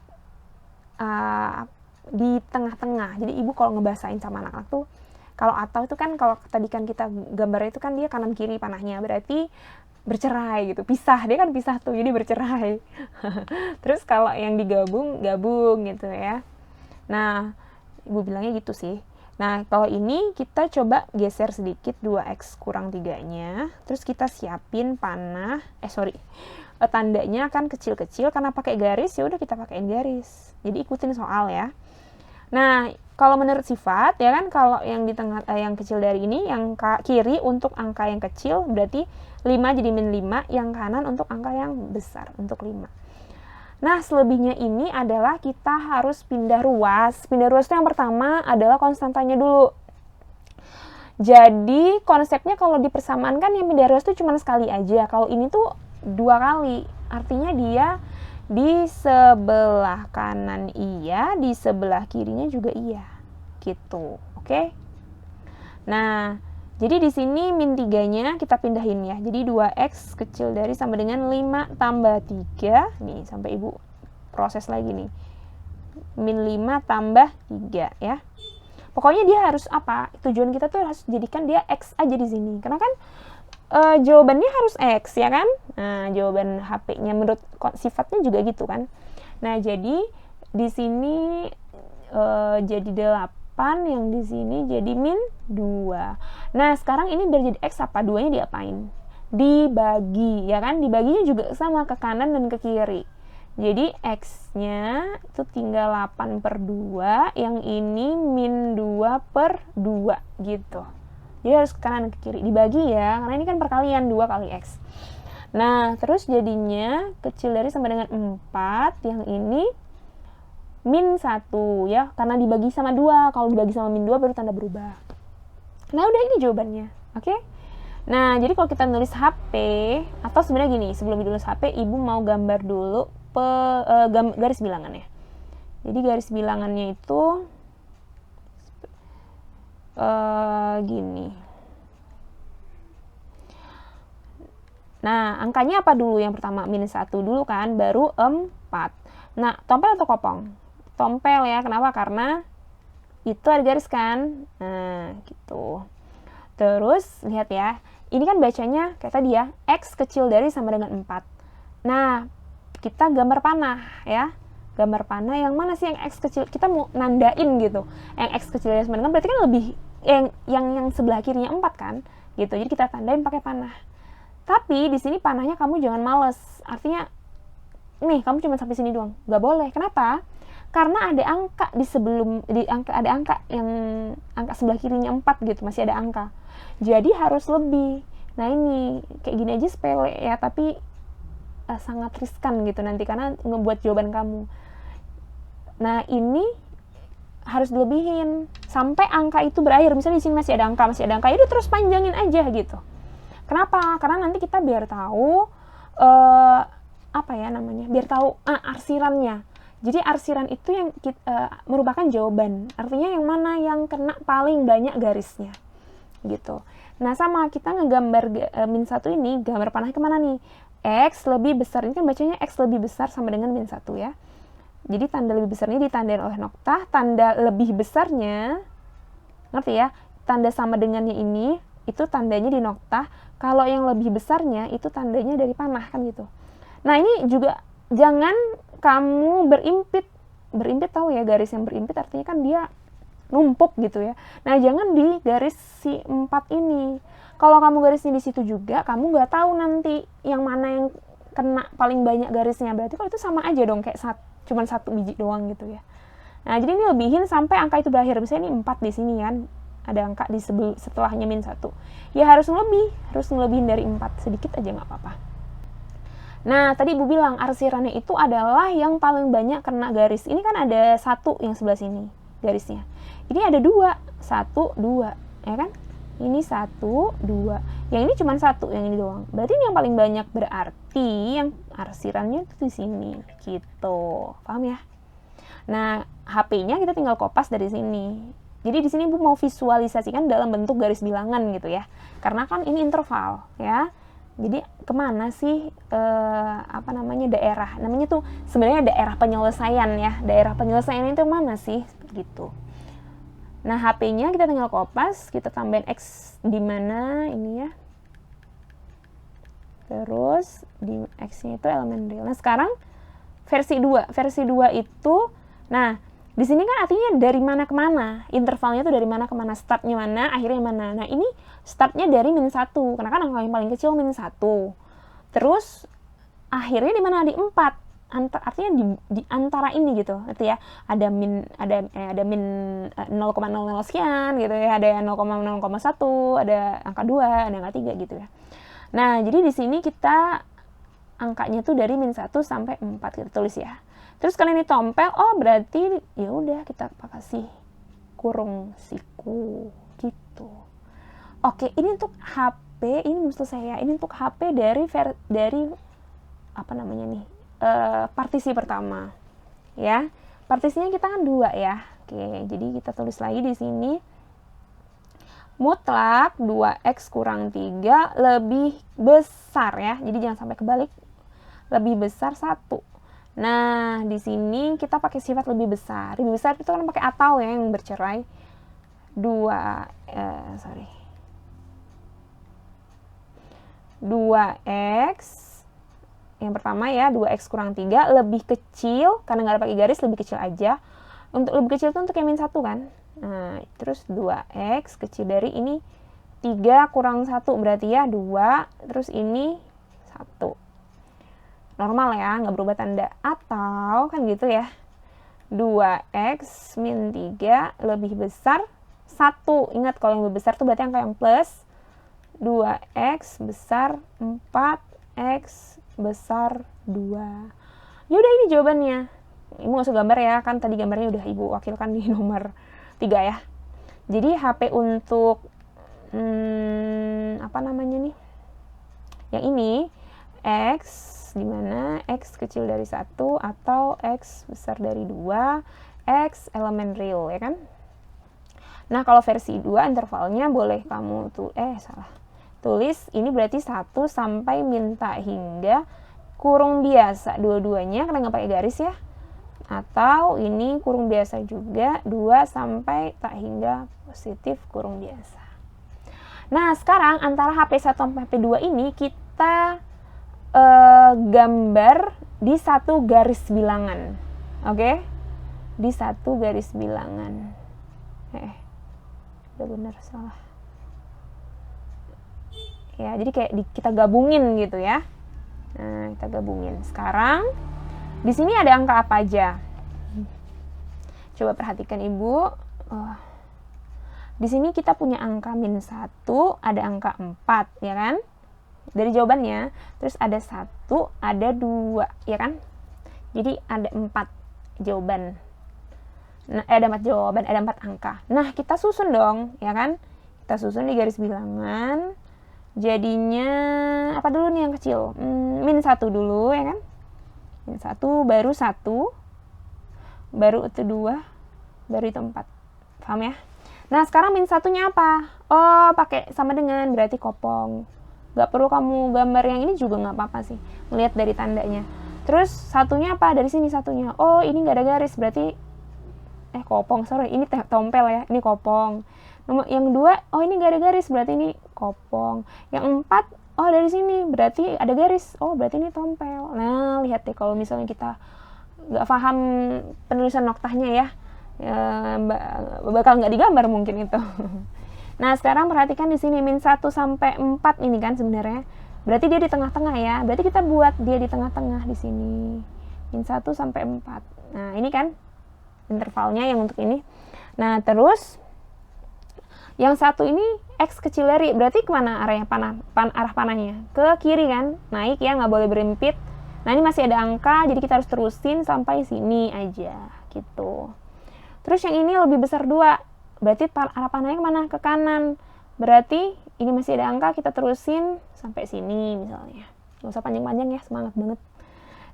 di tengah-tengah. Jadi ibu kalau ngebahasain sama anak-anak tuh, kalau atau itu kan, kalau tadi kan kita gambarnya itu kan dia kanan kiri panahnya, berarti bercerai gitu, pisah, dia kan pisah tuh, jadi bercerai. Terus kalau yang digabung gitu ya. Nah, ibu bilangnya gitu sih. Nah, kalau ini kita coba geser sedikit 2x kurang 3-nya. Terus kita siapin panah. Tandanya kan kecil-kecil, karena pakai garis, ya udah kita pakein garis. Jadi ikutin soal ya. Nah, kalau menurut sifat, ya kan, kalau yang di tengah, yang kecil dari ini, yang kiri untuk angka yang kecil, berarti 5 jadi min 5, yang kanan untuk angka yang besar, untuk 5. Nah, selebihnya ini adalah kita harus pindah ruas. Pindah ruas itu yang pertama adalah konstantanya dulu. Jadi, konsepnya kalau di persamaan kan yang pindah ruas itu cuma sekali aja. Kalau ini tuh 2 kali. Artinya dia di sebelah kanan iya, di sebelah kirinya juga iya. Gitu. Oke? Nah, jadi di sini min 3-nya kita pindahin ya. Jadi 2x kecil dari sama dengan 5 tambah 3. Nih, sampai ibu proses lagi nih. Min 5 tambah 3 ya. Pokoknya dia harus apa? Tujuan kita tuh harus jadikan dia x aja di sini. Karena kan jawabannya harus x ya kan? Nah, jawaban HP-nya menurut sifatnya juga gitu kan. Nah, jadi di sini jadi 8, yang di sini jadi min 2. Nah, sekarang ini biar jadi X apa? 2-nya diapain? Dibagi, ya kan? Dibaginya juga sama ke kanan dan ke kiri. Jadi X-nya itu tinggal 8/2, yang ini min 2/2 gitu. Jadi harus ke kanan ke kiri. Dibagi ya, karena ini kan perkalian 2 kali X. Nah, terus jadinya kecil dari sama dengan 4, yang ini min 1 ya, karena dibagi sama 2. Kalau dibagi sama min 2 baru tanda berubah. Nah, udah ini jawabannya. Oke? Nah, jadi kalau kita nulis HP, atau sebenarnya gini, sebelum ditulis HP, ibu mau gambar dulu garis bilangannya. Jadi garis bilangannya itu gini. Nah, angkanya apa dulu yang pertama? Min 1 dulu kan, baru 4. Nah, tompel atau kopong? Tompel ya, kenapa? Karena itu ada garis kan. Nah, gitu. Terus, lihat ya. Ini kan bacanya kayak tadi ya, X kecil dari sama dengan 4. Nah, kita gambar panah ya. Gambar panah yang mana sih yang X kecil? Kita mau nandain gitu. Yang X kecil dari sama dengan berarti kan lebih yang sebelah kirinya 4 kan? Gitu. Jadi kita tandain pakai panah. Tapi di sini panahnya kamu jangan males. Artinya nih, kamu cuma sampai sini doang. Gak boleh. Kenapa? Karena ada angka ada angka yang angka sebelah kirinya 4 gitu, masih ada angka. Jadi harus lebih. Nah, ini kayak gini aja sepele ya, tapi sangat riskan gitu nanti karena ngebuat jawaban kamu. Nah, ini harus dilebihin sampai angka itu berakhir. Misalnya di sini masih ada angka, ya udah terus panjangin aja gitu. Kenapa? Karena nanti kita biar tahu biar tahu arsirannya. Jadi arsiran itu yang merupakan jawaban. Artinya yang mana yang kena paling banyak garisnya. Gitu. Nah, sama kita ngegambar min 1 ini, gambar panah kemana nih? X lebih besar, ini kan bacanya X lebih besar sama dengan min 1 ya. Jadi tanda lebih besarnya ditandain oleh noktah, tanda lebih besarnya, ngerti ya? Tanda sama dengannya ini, itu tandanya di noktah. Kalau yang lebih besarnya, itu tandanya dari panah kan gitu. Nah, ini juga jangan kamu berimpit. Berimpit tahu ya, garis yang berimpit artinya kan dia numpuk gitu ya. Nah, jangan di garis si 4 ini. Kalau kamu garisnya di situ juga, kamu nggak tahu nanti yang mana yang kena paling banyak garisnya. Berarti kalau itu sama aja dong, kayak cuman 1 biji doang gitu ya. Nah, jadi ini lebihin sampai angka itu berakhir. Misalnya ini 4 di sini kan, ada angka di setelahnya min 1. Ya harus ngelebihin dari 4, sedikit aja nggak apa-apa. Nah, tadi Ibu bilang arsirannya itu adalah yang paling banyak kena garis. Ini kan ada 1 yang sebelah sini garisnya. Ini ada 2, 1, 2, ya kan? Ini 1, 2. Yang ini cuma 1, yang ini doang. Berarti ini yang paling banyak, berarti yang arsirannya itu di sini, gitu. Paham ya? Nah, HP-nya kita tinggal kopas dari sini. Jadi di sini Ibu mau visualisasikan dalam bentuk garis bilangan gitu ya. Karena kan ini interval, ya. Jadi kemana sih daerah? Namanya tuh sebenarnya daerah penyelesaian ya. Daerah penyelesaian itu mana sih? Gitu. Nah, HP-nya kita tinggal kopas, kita tambahin X di mana ini ya. Terus di X-nya itu elemen real. Nah, sekarang versi 2. Versi 2 itu, nah, di sini kan artinya dari mana ke mana. Intervalnya itu dari mana ke mana, startnya mana, akhirnya mana. Nah, ini startnya dari min 1, karena kan angka yang paling kecil min 1. Terus akhirnya di mana? Di 4. Artinya di antara ini gitu, nanti ya ada min 0,00 sekian gitu ya, ada 0,0,1, ada angka 2, ada angka 3 gitu ya. Nah, jadi di sini kita angkanya tuh dari min 1 sampai 4 kita tulis ya. Terus kalau ini tompel, oh berarti ya udah kita kasih kurung siku gitu. Oke, ini untuk HP, ini belum selesai ya. Ini untuk HP dari apa namanya nih? Partisi pertama. Ya. Partisinya kita kan 2 ya. Oke, jadi kita tulis lagi di sini. Mutlak 2x kurang 3 lebih besar ya. Jadi jangan sampai kebalik. Lebih besar 1. Nah, di sini kita pakai sifat lebih besar. Lebih besar itu kan pakai atau ya, yang bercerai. 2x yang pertama ya, 2x kurang 3 lebih kecil, karena nggak ada pakai garis, lebih kecil aja, Untuk lebih kecil tuh untuk yang min 1 kan. Nah, terus 2x kecil dari ini 3 kurang 1 berarti ya 2, terus ini 1. Normal ya, nggak berubah tanda. Atau kan gitu ya, 2x min 3 lebih besar 1. Ingat kalau yang lebih besar tuh berarti angka yang plus. 2x besar 4x besar 2. Yaudah, ini jawabannya. Ibu nggak usah gambar ya, kan tadi gambarnya udah Ibu wakilkan di nomor 3 ya. Jadi HP untuk apa namanya nih? Yang ini x dimana x kecil dari 1 atau x besar dari 2, x elemen real ya kan. Nah kalau versi 2 intervalnya boleh kamu tulis ini berarti 1 sampai minta hingga kurung biasa dua-duanya karena nggak pakai garis ya, atau ini kurung biasa juga 2 sampai tak hingga positif kurung biasa. Nah sekarang antara HP1 sampai HP2 ini kita gambar di satu garis bilangan, oke? Di satu garis bilangan. Udah bener salah. Ya, jadi kayak kita gabungin gitu ya. Nah, kita gabungin. Sekarang di sini ada angka apa aja? Coba perhatikan Ibu. Di sini kita punya angka min 1, ada angka 4, ya kan? Dari jawabannya, terus ada 1, ada 2, ya kan? Jadi ada 4 jawaban. Nah, ada 4 jawaban, ada 4 angka. Nah, kita susun dong, ya kan? Kita susun di garis bilangan. Jadinya, apa dulu nih yang kecil? Min 1 dulu, ya kan? Min 1, baru 1, baru itu 2, baru itu 4. Paham ya? Nah, sekarang min 1-nya apa? Oh, pakai sama dengan, berarti kopong. Gak perlu kamu gambar yang ini juga gak apa-apa sih. Melihat dari tandanya. Terus, satunya apa? Dari sini satunya. Oh, ini gak ada garis, berarti kopong, sorry. Ini tompel ya, ini kopong. Yang 2, oh ini gak ada garis, berarti ini kopong. Yang 4, oh dari sini, berarti ada garis. Oh, berarti ini tompel. Nah, lihat deh kalau misalnya kita gak paham penulisan noktahnya ya, bakal nggak digambar mungkin itu. Nah sekarang perhatikan di sini min 1 sampai 4 ini kan sebenarnya berarti dia di tengah-tengah ya, berarti kita buat dia di tengah-tengah di sini min 1 sampai 4. Nah ini kan intervalnya yang untuk ini. Nah terus yang satu ini x kecil dari, berarti kemana arahnya arah panahnya? Ke kiri kan, naik ya, nggak boleh berhimpit. Nah ini masih ada angka, jadi kita harus terusin sampai sini aja gitu. Terus yang ini lebih besar 2, berarti arah panahnya kemana? Ke kanan. Berarti ini masih ada angka, kita terusin sampai sini misalnya. Gak usah panjang-panjang ya, semangat banget.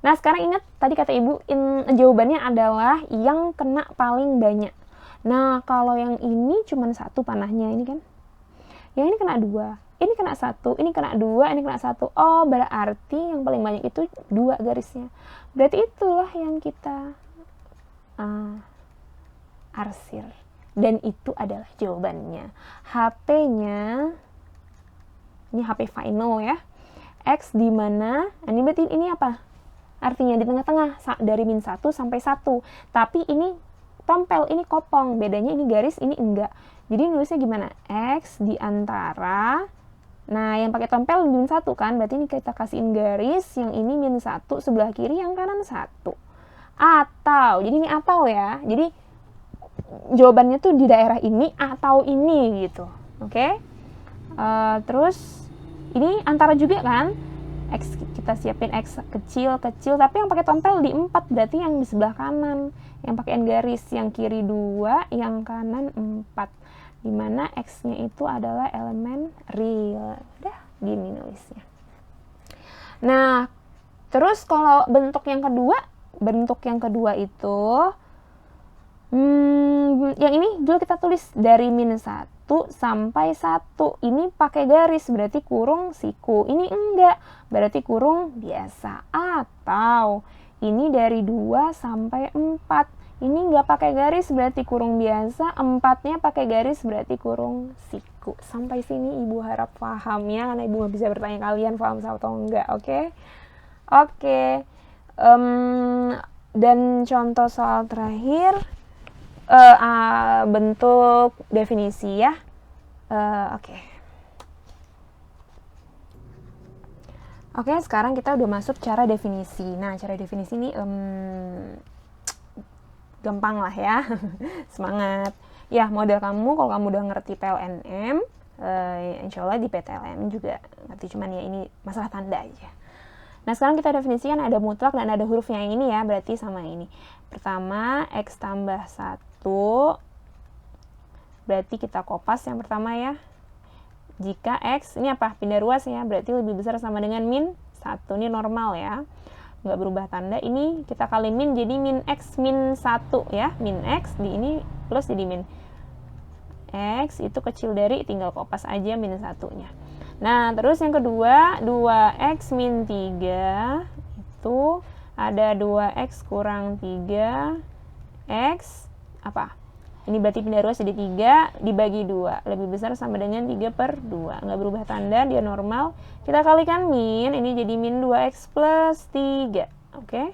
Nah sekarang ingat, tadi kata Ibu, jawabannya adalah yang kena paling banyak. Nah kalau yang ini cuma 1 panahnya, ini kan. Yang ini kena 2, ini kena 1, ini kena 2, ini kena 1. Oh berarti yang paling banyak itu 2 garisnya. Berarti itulah yang kita arsir, dan itu adalah jawabannya. HP-nya ini HP final ya, X di mana? Ini berarti ini apa? Artinya di tengah-tengah dari min 1 sampai 1. Tapi ini tompel, ini kopong. Bedanya ini garis, ini enggak. Jadi nulisnya gimana? X di antara, nah yang pakai tompel min 1 kan, berarti ini kita kasihin garis, yang ini min 1 sebelah kiri, yang kanan 1. Atau, jadi ini atau ya. Jadi jawabannya tuh di daerah ini atau ini gitu, oke? Terus ini antara juga kan, x kita siapin x kecil, tapi yang pakai tompel di 4, berarti yang di sebelah kanan, yang pakai garis, yang kiri 2, yang kanan 4, dimana x-nya itu adalah elemen real. Udah gini nulisnya. Nah terus kalau bentuk yang kedua itu yang ini dulu kita tulis dari min 1 sampai 1. Ini pakai garis, berarti kurung siku. Ini enggak, berarti kurung biasa. Atau ini dari 2 sampai 4. Ini enggak pakai garis, berarti kurung biasa. 4-nya pakai garis, berarti kurung siku. Sampai sini Ibu harap paham ya, karena Ibu nggak bisa bertanya kalian paham atau enggak, oke? Oke. Dan contoh soal terakhir, bentuk definisi ya. Oke. Oke, sekarang kita udah masuk cara definisi. Nah, cara definisi ini gampang lah ya. Semangat. Ya, model kamu kalau kamu udah ngerti PLNM, insya Allah di PTLM juga ngerti, cuman ya ini masalah tanda aja. Nah, sekarang kita definisikan ada mutlak dan ada hurufnya yang ini ya, berarti sama ini. Pertama, X tambah 1, berarti kita kopas yang pertama ya. Jika X, ini apa? Pindah ruas ya, berarti lebih besar sama dengan min 1. Ini normal ya, nggak berubah tanda. Ini kita kali min, jadi min X min 1 ya. Min X, di ini plus jadi min. X itu kecil dari, tinggal kopas aja min 1-nya. Nah, terus yang kedua, 2X min 3, itu ada 2X kurang 3, X, apa? Ini berarti pindah ruas jadi 3, dibagi 2, lebih besar sama dengan 3/2, nggak berubah tanda, dia normal. Kita kalikan min, ini jadi min 2X plus 3, oke?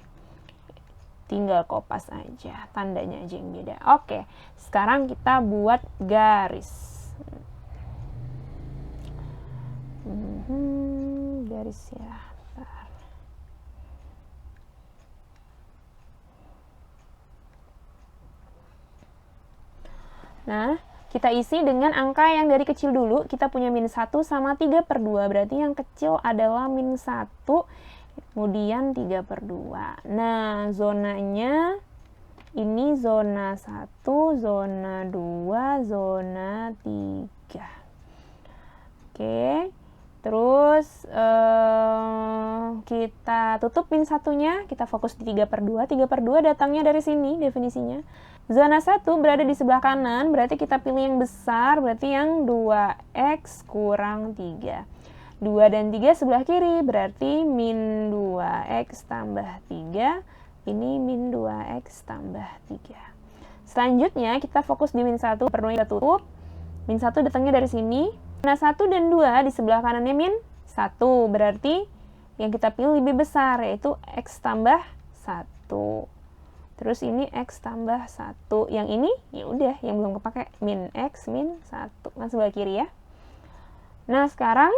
Tinggal kopas aja, tandanya aja yang beda. Oke, sekarang kita buat garis. Garis ya. Nah, kita isi dengan angka yang dari kecil dulu. Kita punya min 1 sama 3/2. Berarti yang kecil adalah min 1, kemudian 3/2. Nah, zonanya ini zona 1, zona 2, zona 3. Oke. Terus kita tutup min 1-nya, kita fokus di 3/2. 3/2 datangnya dari sini definisinya. Zona 1 berada di sebelah kanan, berarti kita pilih yang besar, berarti yang 2X kurang 3. 2 dan 3 sebelah kiri, berarti min 2X tambah 3. Ini min 2X tambah 3. Selanjutnya kita fokus di min 1, perlu kita tutup. Min 1 datangnya dari sini. Nah, 1 dan 2 di sebelah kanannya min 1, berarti yang kita pilih lebih besar, yaitu X tambah 1. Terus ini X tambah 1. Yang ini, ya udah, yang belum kepake, min X min 1. Kan sebelah kiri ya. Nah, sekarang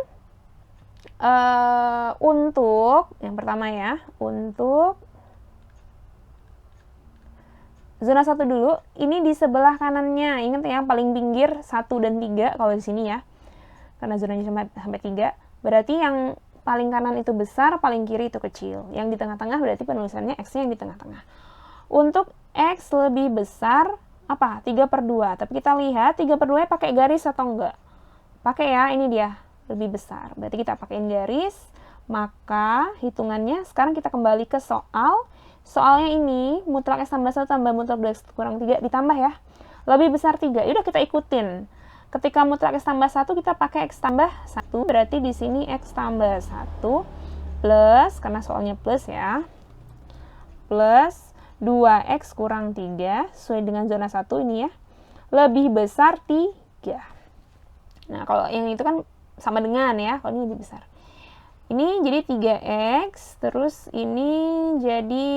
untuk yang pertama ya, untuk zona 1 dulu, ini di sebelah kanannya. Ingat ya, paling pinggir 1 dan 3 kalau di sini ya. Karena zonanya sampai 3, berarti yang paling kanan itu besar, paling kiri itu kecil. Yang di tengah-tengah berarti penulisannya X-nya yang di tengah-tengah. Untuk X lebih besar, apa? 3/2. Tapi kita lihat 3/2 pakai garis atau enggak? Pakai ya, ini dia, lebih besar. Berarti kita pakaiin garis, maka hitungannya sekarang kita kembali ke soal. Soalnya ini, mutlak X tambah 1 tambah mutlak 2X kurang 3 ditambah ya. Lebih besar 3, yaudah kita ikutin. Ketika mutlak X tambah 1, kita pakai X tambah 1, berarti di sini X tambah 1 plus, karena soalnya plus ya, plus 2X kurang 3, sesuai dengan zona 1 ini ya, lebih besar 3. Nah, kalau yang itu kan sama dengan ya, kalau ini lebih besar. Ini jadi 3X, terus ini jadi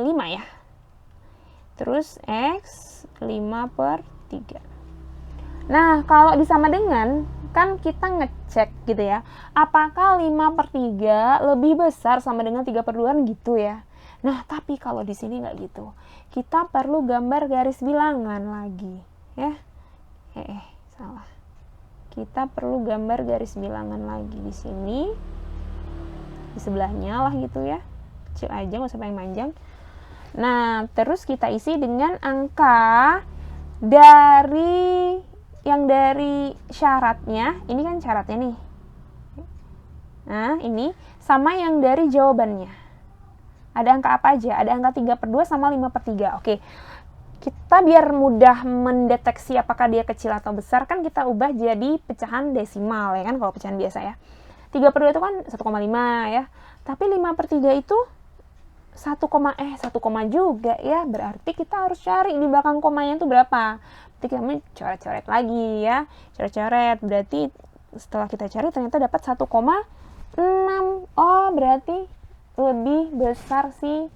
5 ya. Terus X 5/3. Nah, kalau disama dengan, kan kita ngecek gitu ya, apakah 5/3 lebih besar sama dengan 3/2 gitu ya. Nah, tapi kalau di sini nggak gitu. Kita perlu gambar garis bilangan lagi ya. Salah. Kita perlu gambar garis bilangan lagi di sini. Di sebelahnya lah gitu ya. Kecil aja, nggak usah panjang-panjang. Nah, terus kita isi dengan angka dari yang dari syaratnya, ini kan syaratnya nih. Nah, ini sama yang dari jawabannya. Ada angka apa aja? Ada angka 3/2 sama 5/3. Oke. Kita biar mudah mendeteksi apakah dia kecil atau besar, kan kita ubah jadi pecahan desimal ya kan, kalau pecahan biasa ya. 3/2 itu kan 1,5 ya. Tapi 5/3 itu 1 juga ya. Berarti kita harus cari di belakang komanya itu berapa. Berarti kita coret-coret lagi ya. Coret-coret, berarti setelah kita cari ternyata dapat 1,6. Oh, berarti lebih besar si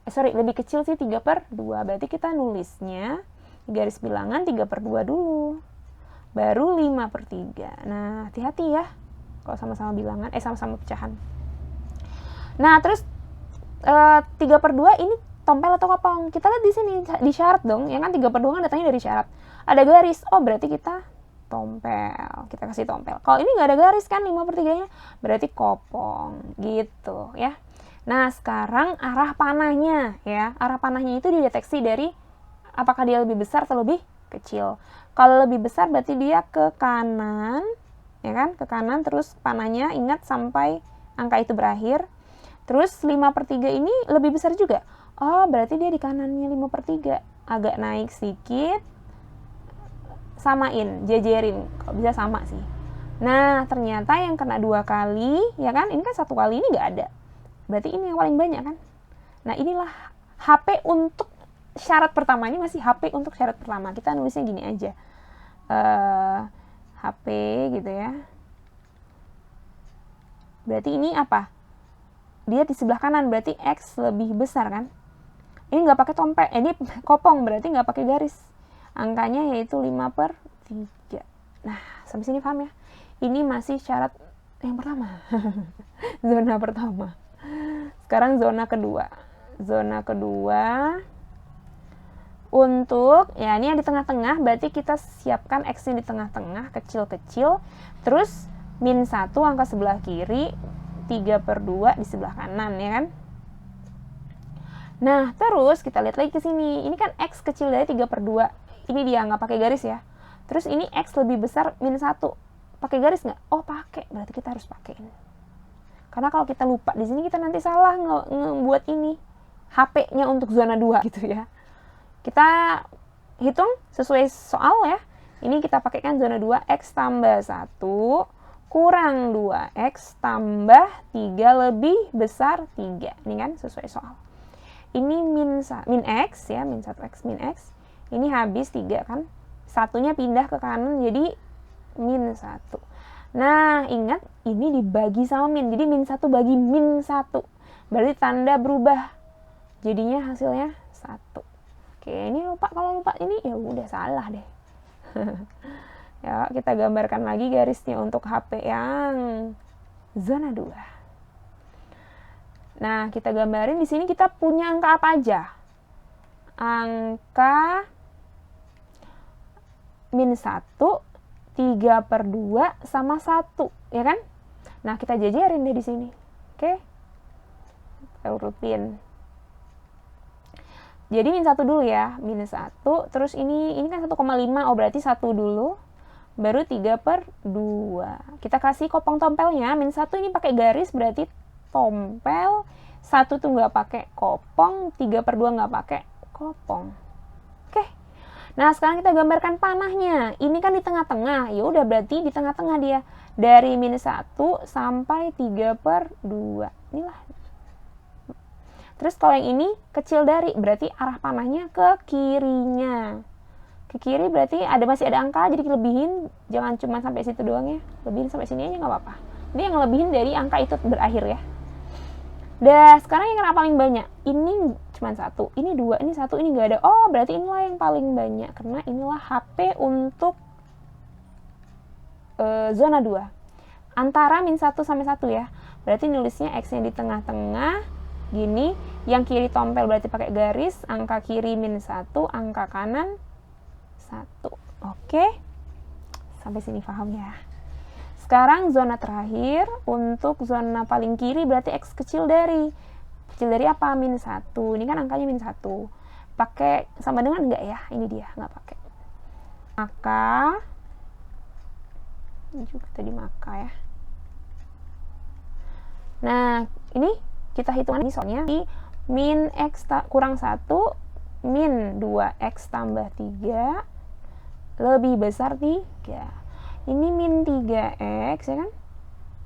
lebih kecil sih 3/2. Berarti kita nulisnya garis bilangan 3/2 dulu. Baru 5/3. Nah, hati-hati ya kalau sama-sama bilangan, sama-sama pecahan. Nah, terus 3/2 ini tompel atau kopong? Kita lihat di sini di syarat dong, ya kan 3/2 kan datangnya dari syarat. Ada garis, oh berarti kita tompel, kita kasih tompel. Kalau ini nggak ada garis kan 5/3-nya, berarti kopong gitu ya. Nah, sekarang arah panahnya ya. Arah panahnya itu dideteksi dari apakah dia lebih besar atau lebih kecil. Kalau lebih besar berarti dia ke kanan, ya kan? Ke kanan, terus panahnya ingat sampai angka itu berakhir. Terus 5/3 ini lebih besar juga. Oh, berarti dia di kanannya 5/3. Agak naik sedikit. Samain, jejerin. Kalau bisa sama sih. Nah, ternyata yang kena 2 kali, ya kan? Ini kan 1 kali, ini nggak ada. Berarti ini yang paling banyak kan? Nah, inilah HP untuk syarat pertama. Ini masih HP untuk syarat pertama. Kita nulisnya gini aja. HP gitu ya. Berarti ini apa? Dia di sebelah kanan, berarti X lebih besar kan? Ini nggak pakai tompel, ini kopong, berarti nggak pakai garis. Angkanya yaitu 5/3. Nah, sampai sini paham ya? Ini masih syarat yang pertama. Zona pertama. Sekarang zona kedua. Zona kedua untuk, ya ini yang di tengah-tengah, berarti kita siapkan X-nya di tengah-tengah, kecil-kecil. Terus min 1 angka sebelah kiri, 3/2 di sebelah kanan, ya kan? Nah, terus kita lihat lagi ke sini. Ini kan X kecil dari 3/2. Ini dia, nggak pakai garis ya. Terus ini X lebih besar min 1. Pakai garis nggak? Oh, pakai. Berarti kita harus pakai ini. Karena kalau kita lupa di sini, kita nanti salah ngebuat ini. HP-nya untuk zona 2 gitu ya. Kita hitung sesuai soal ya. Ini kita pakaikan zona 2, X tambah 1 kurang 2X tambah 3 lebih besar 3. Ini kan sesuai soal. Ini min X ya, min 1X min X. Ini habis 3 kan. Satunya pindah ke kanan jadi min 1. Nah, ingat ini dibagi sama min. Jadi min 1 bagi min 1. Berarti tanda berubah. Jadinya hasilnya 1. Oke, ini lupa, kalau lupa ini ya udah salah deh. Ya, kita gambarkan lagi garisnya untuk HP yang zona 2. Nah, kita gambarin di sini kita punya angka apa aja? Angka min 1, 3/2 sama 1, ya kan? Nah, kita jajarin deh di sini. Oke. Kita urutin. Jadi min 1 dulu ya, min 1, terus ini kan 1,5, oh berarti 1 dulu, baru 3/2. Kita kasih kopong tompelnya, min 1 ini pakai garis, berarti tompel, 1 tuh nggak pakai kopong, 3/2 nggak pakai kopong. Oke. Nah, sekarang kita gambarkan panahnya. Ini kan di tengah-tengah, ya udah berarti di tengah-tengah dia. Dari min 1 sampai 3/2. Inilah. Terus kalau yang ini kecil dari, berarti arah panahnya ke kirinya. Ke kiri berarti masih ada angka, jadi lebihin, jangan cuma sampai situ doang ya. Lebihin sampai sini aja nggak apa-apa. Ini yang lebihin dari angka itu berakhir ya. Dah, sekarang yang kena paling banyak. Ini cuma 1, ini 2, ini 1, ini nggak ada. Oh, berarti inilah yang paling banyak. Karena inilah HP untuk zona 2. Antara min 1 sampai 1 ya. Berarti nulisnya X-nya di tengah-tengah. Gini, yang kiri tompel berarti pakai garis, angka kiri min 1, angka kanan 1. Oke, sampai sini paham ya. Sekarang zona terakhir, untuk zona paling kiri berarti X kecil dari apa? Min 1, ini kan angkanya min 1. Pakai sama dengan enggak ya? Ini dia, nggak pakai. Maka, ini juga tadi maka ya. Nah, ini kita hitung ini soalnya di min X kurang 1, min 2X tambah 3 lebih besar 3. Ini min 3X ya kan,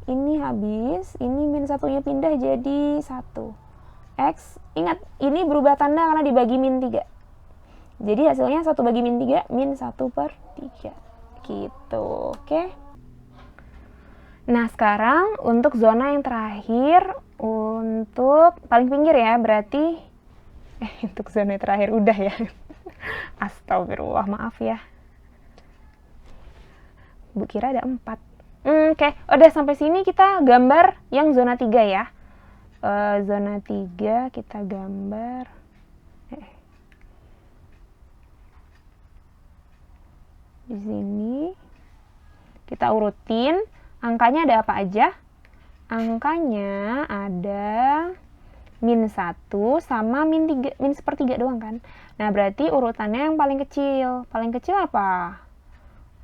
ini habis, ini min 1-nya pindah jadi 1 X. Ingat, ini berubah tanda karena dibagi min 3, jadi hasilnya 1 bagi min 3, min 1/3 gitu. Oke. Nah, sekarang untuk zona yang terakhir, untuk paling pinggir ya, berarti Untuk zona terakhir udah ya. Astagfirullah, maaf ya. Bu kira ada 4. Oke, udah sampai sini kita gambar yang zona 3 ya. Zona 3 kita gambar. Di sini kita urutin angkanya ada apa aja. Angkanya ada min 1 sama min 1/3 doang kan. Nah, berarti urutannya yang paling kecil. Paling kecil apa?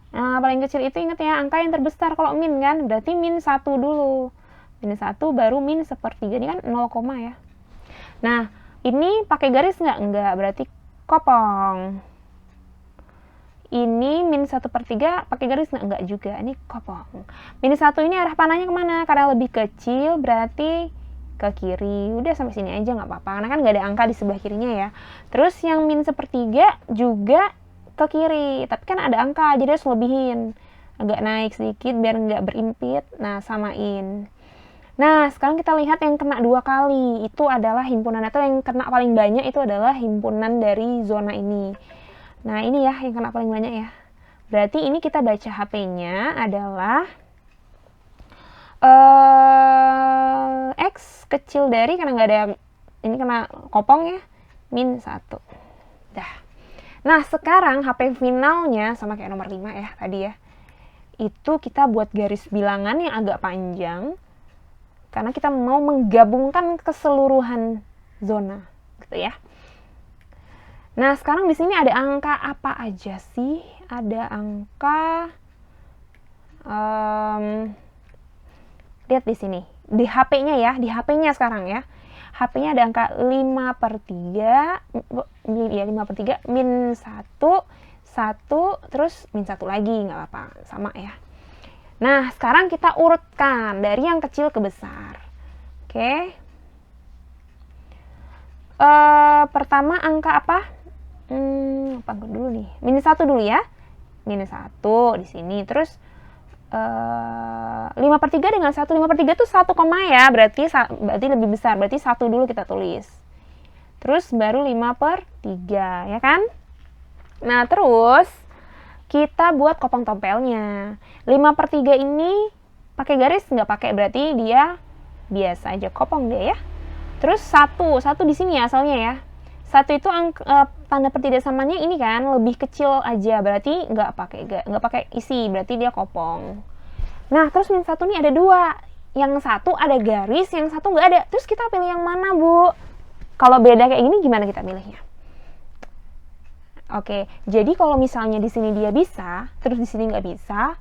Nah, paling kecil itu ingat ya, angka yang terbesar kalau min kan. Berarti min 1 dulu. Min 1 baru min 1/3. Ini kan 0, ya. Nah, ini pakai garis nggak? Nggak, berarti kopong. Ini min 1/3 pakai garis nggak juga, ini kopong. Min 1 ini arah panahnya kemana? Karena lebih kecil berarti ke kiri. Udah sampai sini aja nggak apa-apa, karena kan nggak ada angka di sebelah kirinya ya. Terus yang min 1/3 juga ke kiri, tapi kan ada angka, jadi harus lebihin. Agak naik sedikit biar nggak berimpit. Nah, samain. Nah, sekarang kita lihat yang kena 2 kali. Itu adalah himpunan, atau yang kena paling banyak itu adalah himpunan dari zona ini. Nah, ini ya yang kena paling banyak ya. Berarti ini kita baca HP-nya adalah X kecil dari, karena nggak ada, ini kena kopong ya, min 1. Dah. Nah, sekarang HP finalnya sama kayak nomor 5 ya tadi ya. Itu kita buat garis bilangan yang agak panjang, karena kita mau menggabungkan keseluruhan zona gitu ya. Nah, sekarang di sini ada angka apa aja sih? Ada angka, lihat di sini, di HP-nya ya, di HP-nya sekarang ya. HP-nya ada angka 5/3, ya 5/3, min 1, 1, terus min 1 lagi, nggak apa-apa, sama ya. Nah, sekarang kita urutkan dari yang kecil ke besar. Oke. Pertama angka apa? Apa dulu nih? Min 1 dulu ya. Min 1 di sini. Terus 5/3 dengan 1. 5/3 itu 1 koma ya. Berarti lebih besar. Berarti 1 dulu kita tulis. Terus baru 5/3 ya kan? Nah, terus kita buat kopong tompelnya. 5/3 ini pakai garis nggak pakai, berarti dia biasa aja kopong dia ya. Terus 1 di sini ya asalnya ya. 1 itu tanda pertidaksamanya ini kan lebih kecil aja, berarti nggak pakai isi, berarti dia kopong. Nah, terus min 1 ini ada 2. Yang 1 ada garis, yang 1 nggak ada. Terus kita pilih yang mana, Bu? Kalau beda kayak gini gimana kita milihnya? Oke, jadi kalau misalnya di sini dia bisa, terus di sini nggak bisa,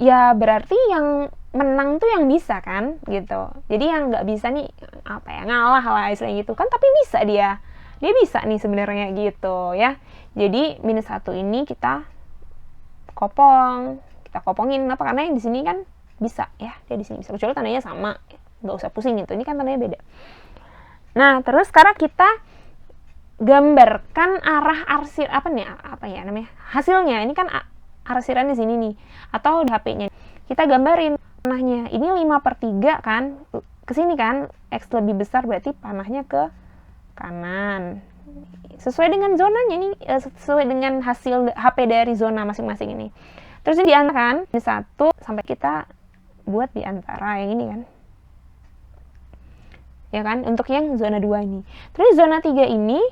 ya berarti yang menang tuh yang bisa kan, gitu. Jadi yang nggak bisa nih, apa ya, ngalah lah istilahnya gitu kan, tapi bisa dia bisa nih sebenarnya gitu ya. Jadi minus 1 ini kita kopongin, apa, karena yang di sini kan bisa ya, dia di sini bisa, kecuali tandanya sama, nggak usah pusing gitu, ini kan tandanya beda. Nah, terus sekarang kita gambarkan arah arsir hasilnya. Ini kan arsiran di sini nih, atau di HP-nya. Kita gambarin panahnya. Ini 5/3 kan, ke sini kan, X lebih besar berarti panahnya ke kanan. Sesuai dengan zonanya nih, sesuai dengan hasil HP dari zona masing-masing ini. Terus ini diantara kan, ini 1 sampai kita buat di antara yang ini kan. Ya kan, untuk yang zona 2 ini. Terus zona 3 ini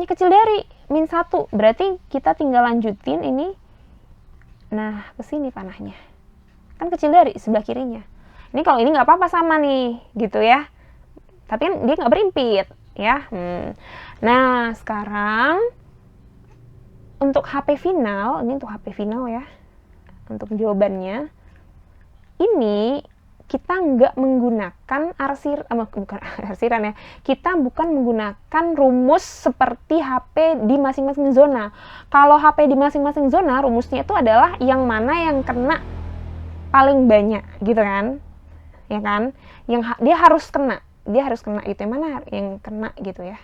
kecil dari min 1, berarti kita tinggal lanjutin ini. Nah, ke sini panahnya. Kan kecil dari sebelah kirinya. Ini kalau ini nggak apa-apa sama nih, gitu ya. Tapi kan dia nggak berimpit, ya. Nah, sekarang untuk HP final, ini untuk HP final ya. Untuk jawabannya, ini kita nggak menggunakan bukan arsiran ya. Kita bukan menggunakan rumus seperti HP di masing-masing zona. Kalau HP di masing-masing zona, rumusnya itu adalah yang mana yang kena paling banyak, gitu kan? Ya kan? Yang dia harus kena gitu. Yang mana yang kena gitu ya.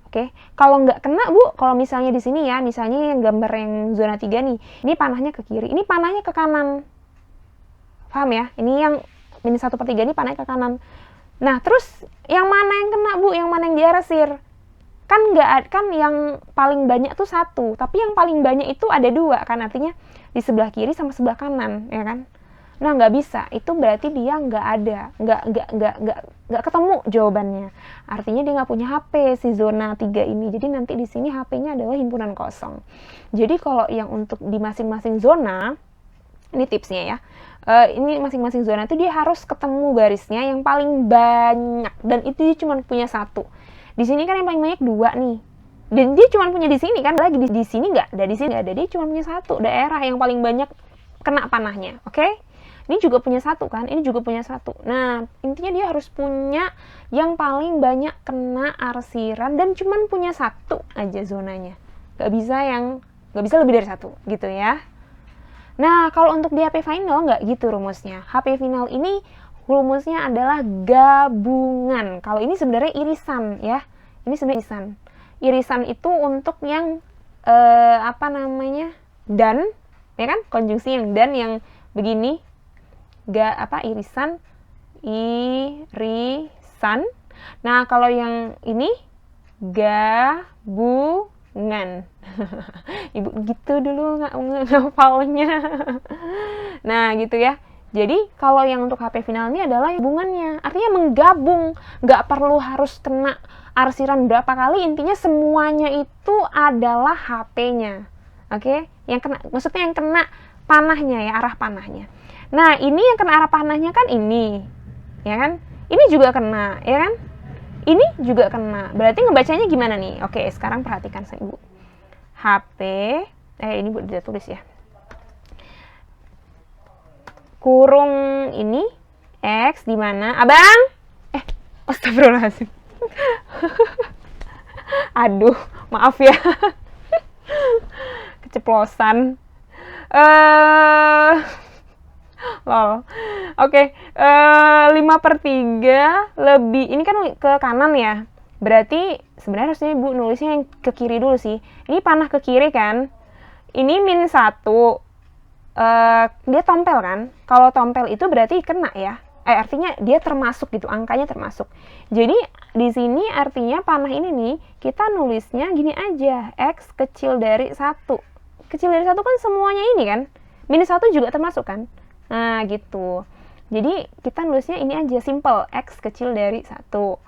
Oke. Kalau nggak kena, Bu, kalau misalnya di sini ya, misalnya yang gambar yang zona 3 nih, ini panahnya ke kiri, ini panahnya ke kanan. Paham ya? Ini yang min 1/3 ini panahnya ke kanan. Nah, terus yang mana yang kena, Bu? Yang mana yang diarsir? Kan nggak, kan yang paling banyak tuh 1, tapi yang paling banyak itu ada 2 kan, artinya di sebelah kiri sama sebelah kanan, ya kan? Nah, nggak bisa, itu berarti dia nggak ada, nggak ketemu jawabannya. Artinya dia nggak punya HP si zona 3 ini. Jadi nanti di sini HP-nya adalah himpunan kosong. Jadi kalau yang untuk di masing-masing zona, ini tipsnya ya. Ini masing-masing zona itu dia harus ketemu garisnya yang paling banyak, dan itu dia cuma punya 1. Di sini kan yang paling banyak 2 nih, dan dia cuma punya di sini kan, lagi di sini nggak ada, di sini nggak ada, dia cuma punya 1 daerah yang paling banyak kena panahnya. Oke? Ini juga punya 1 kan, ini juga punya 1. Nah, intinya dia harus punya yang paling banyak kena arsiran dan cuma punya 1 aja zonanya. Nggak bisa lebih dari 1 gitu ya. Nah, kalau untuk di HP final nggak gitu rumusnya. HP final ini rumusnya adalah gabungan. Kalau ini sebenarnya irisan ya. Ini sebenarnya irisan. Irisan itu untuk yang dan, ya kan? Konjungsi yang dan yang begini. Irisan. Nah, kalau yang ini gabungan. Ibu gitu dulu ngapalnya. Nah, gitu ya. Jadi kalau yang untuk HP final ini adalah gabungannya, artinya menggabung, nggak perlu harus kena arsiran berapa kali, intinya semuanya itu adalah HP-nya, oke? Yang kena, maksudnya yang kena panahnya ya, arah panahnya. Nah, ini yang kena arah panahnya kan ini, ya kan? Ini juga kena, ya kan? Ini juga kena, berarti ngebacanya gimana nih? Oke, sekarang perhatikan saya, Ibu. HP, ini Bu udah tulis ya. Kurung ini X di mana? Abang? Astagfirullahaladzim. Aduh, maaf ya. Keceplosan. Lol. Oke, 5/3 lebih. Ini kan ke kanan ya. Berarti sebenarnya harusnya Ibu nulisnya yang ke kiri dulu sih. Ini panah ke kiri kan. Ini -1. Dia tompel kan, kalau tompel itu berarti kena ya, artinya dia termasuk gitu, angkanya termasuk. Jadi di sini artinya panah ini nih, kita nulisnya gini aja, X kecil dari 1. Kecil dari 1 kan semuanya ini kan, -1 juga termasuk kan. Nah gitu, jadi kita nulisnya ini aja, simple, X kecil dari 1.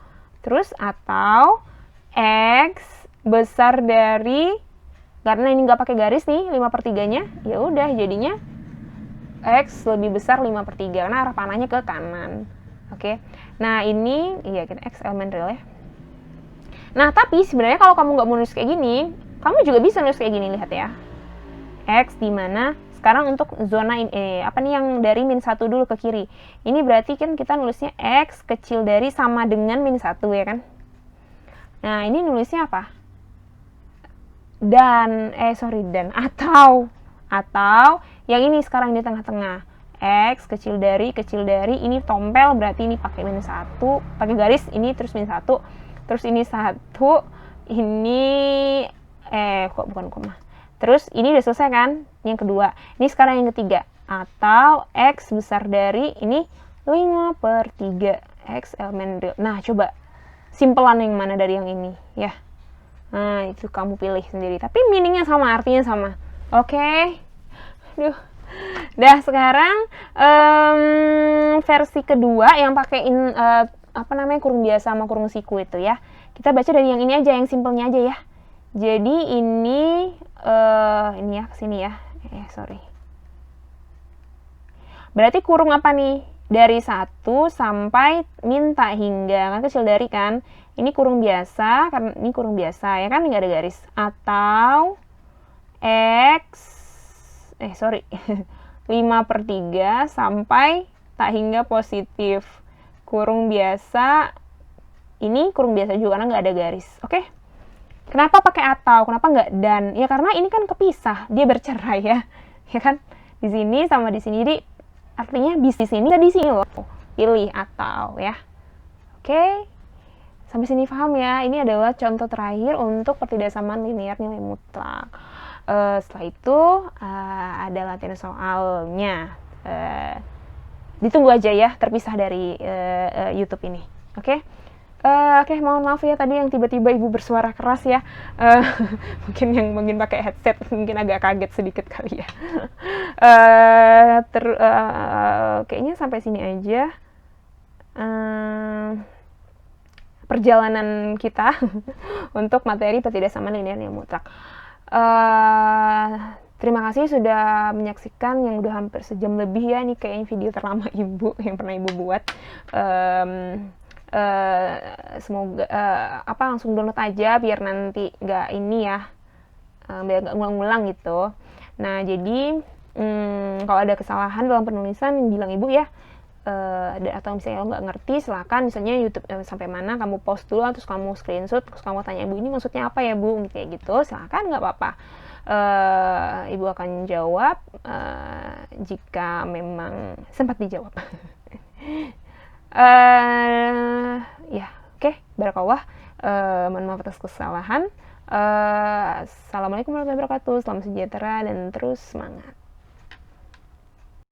Terus atau X besar dari, karena ini nggak pakai garis nih 5/3-nya, ya udah jadinya X lebih besar 5/3 karena arah panahnya ke kanan. Oke. Nah, ini iya kan X elemen real ya. Nah, tapi sebenarnya kalau kamu nggak mau nulis kayak gini, kamu juga bisa nulis kayak gini, lihat ya. X di mana? Sekarang untuk zona ini apa nih yang dari -1 dulu ke kiri. Ini berarti kan kita nulisnya X kecil dari sama dengan -1 ya kan? Nah, ini nulisnya apa? Dan atau yang ini sekarang di tengah-tengah, X kecil dari ini tompel, berarti ini pakai -1, pakai garis ini terus -1, terus ini 1, ini kok bukan koma, terus ini udah selesai kan, yang kedua. Ini sekarang yang ketiga, atau X besar dari ini 5/3 X elemen real. Nah, coba simpelan yang mana dari yang ini ya. Nah, itu kamu pilih sendiri. Tapi meaningnya sama, artinya sama. Oke. Dah, sekarang versi kedua yang pakein kurung biasa sama kurung siku itu ya. Kita baca dari yang ini aja, yang simpelnya aja ya. Jadi ini ya, kesini ya. Sorry. Berarti kurung apa nih? Dari 1 sampai minta hingga. Kan kecil dari kan. Ini kurung biasa, karena ini kurung biasa ya kan, nggak ada garis. Atau X 5/3 sampai tak hingga positif. Kurung biasa, ini kurung biasa juga karena nggak ada garis. Oke? Kenapa pakai atau? Kenapa nggak dan? Ya karena ini kan kepisah, dia bercerai ya. Ya kan? Di sini sama di sini. Jadi artinya bis di sini, di sini loh. Pilih atau ya. Oke? Sampai sini paham ya? Ini adalah contoh terakhir untuk pertidaksamaan linear nilai mutlak. Setelah itu ada latihan soalnya. Ditunggu aja ya, terpisah dari YouTube ini. Oke. Oke, mohon maaf ya tadi yang tiba-tiba ibu bersuara keras ya. Mungkin yang pakai headset mungkin agak kaget sedikit kali ya. Kayaknya sampai sini aja perjalanan kita untuk materi ketidaksamaan linear yang mutlak. Terima kasih sudah menyaksikan yang udah hampir sejam lebih ya. Ini kayaknya video terlama ibu yang pernah ibu buat. Semoga langsung download aja biar nanti nggak ini ya, biar nggak ngulang-ngulang gitu. Nah jadi kalau ada kesalahan dalam penulisan bilang ibu ya, atau misalnya lo nggak ngerti silakan misalnya YouTube sampai mana kamu post dulu, terus kamu screenshot, terus kamu tanya ibu ini maksudnya apa ya bu, kayak gitu silakan, nggak apa-apa. Ibu akan jawab jika memang sempat dijawab. Ya, oke, barakallah. Mohon maaf atas kesalahan. Assalamualaikum warahmatullahi wabarakatuh. Salam sejahtera dan terus semangat.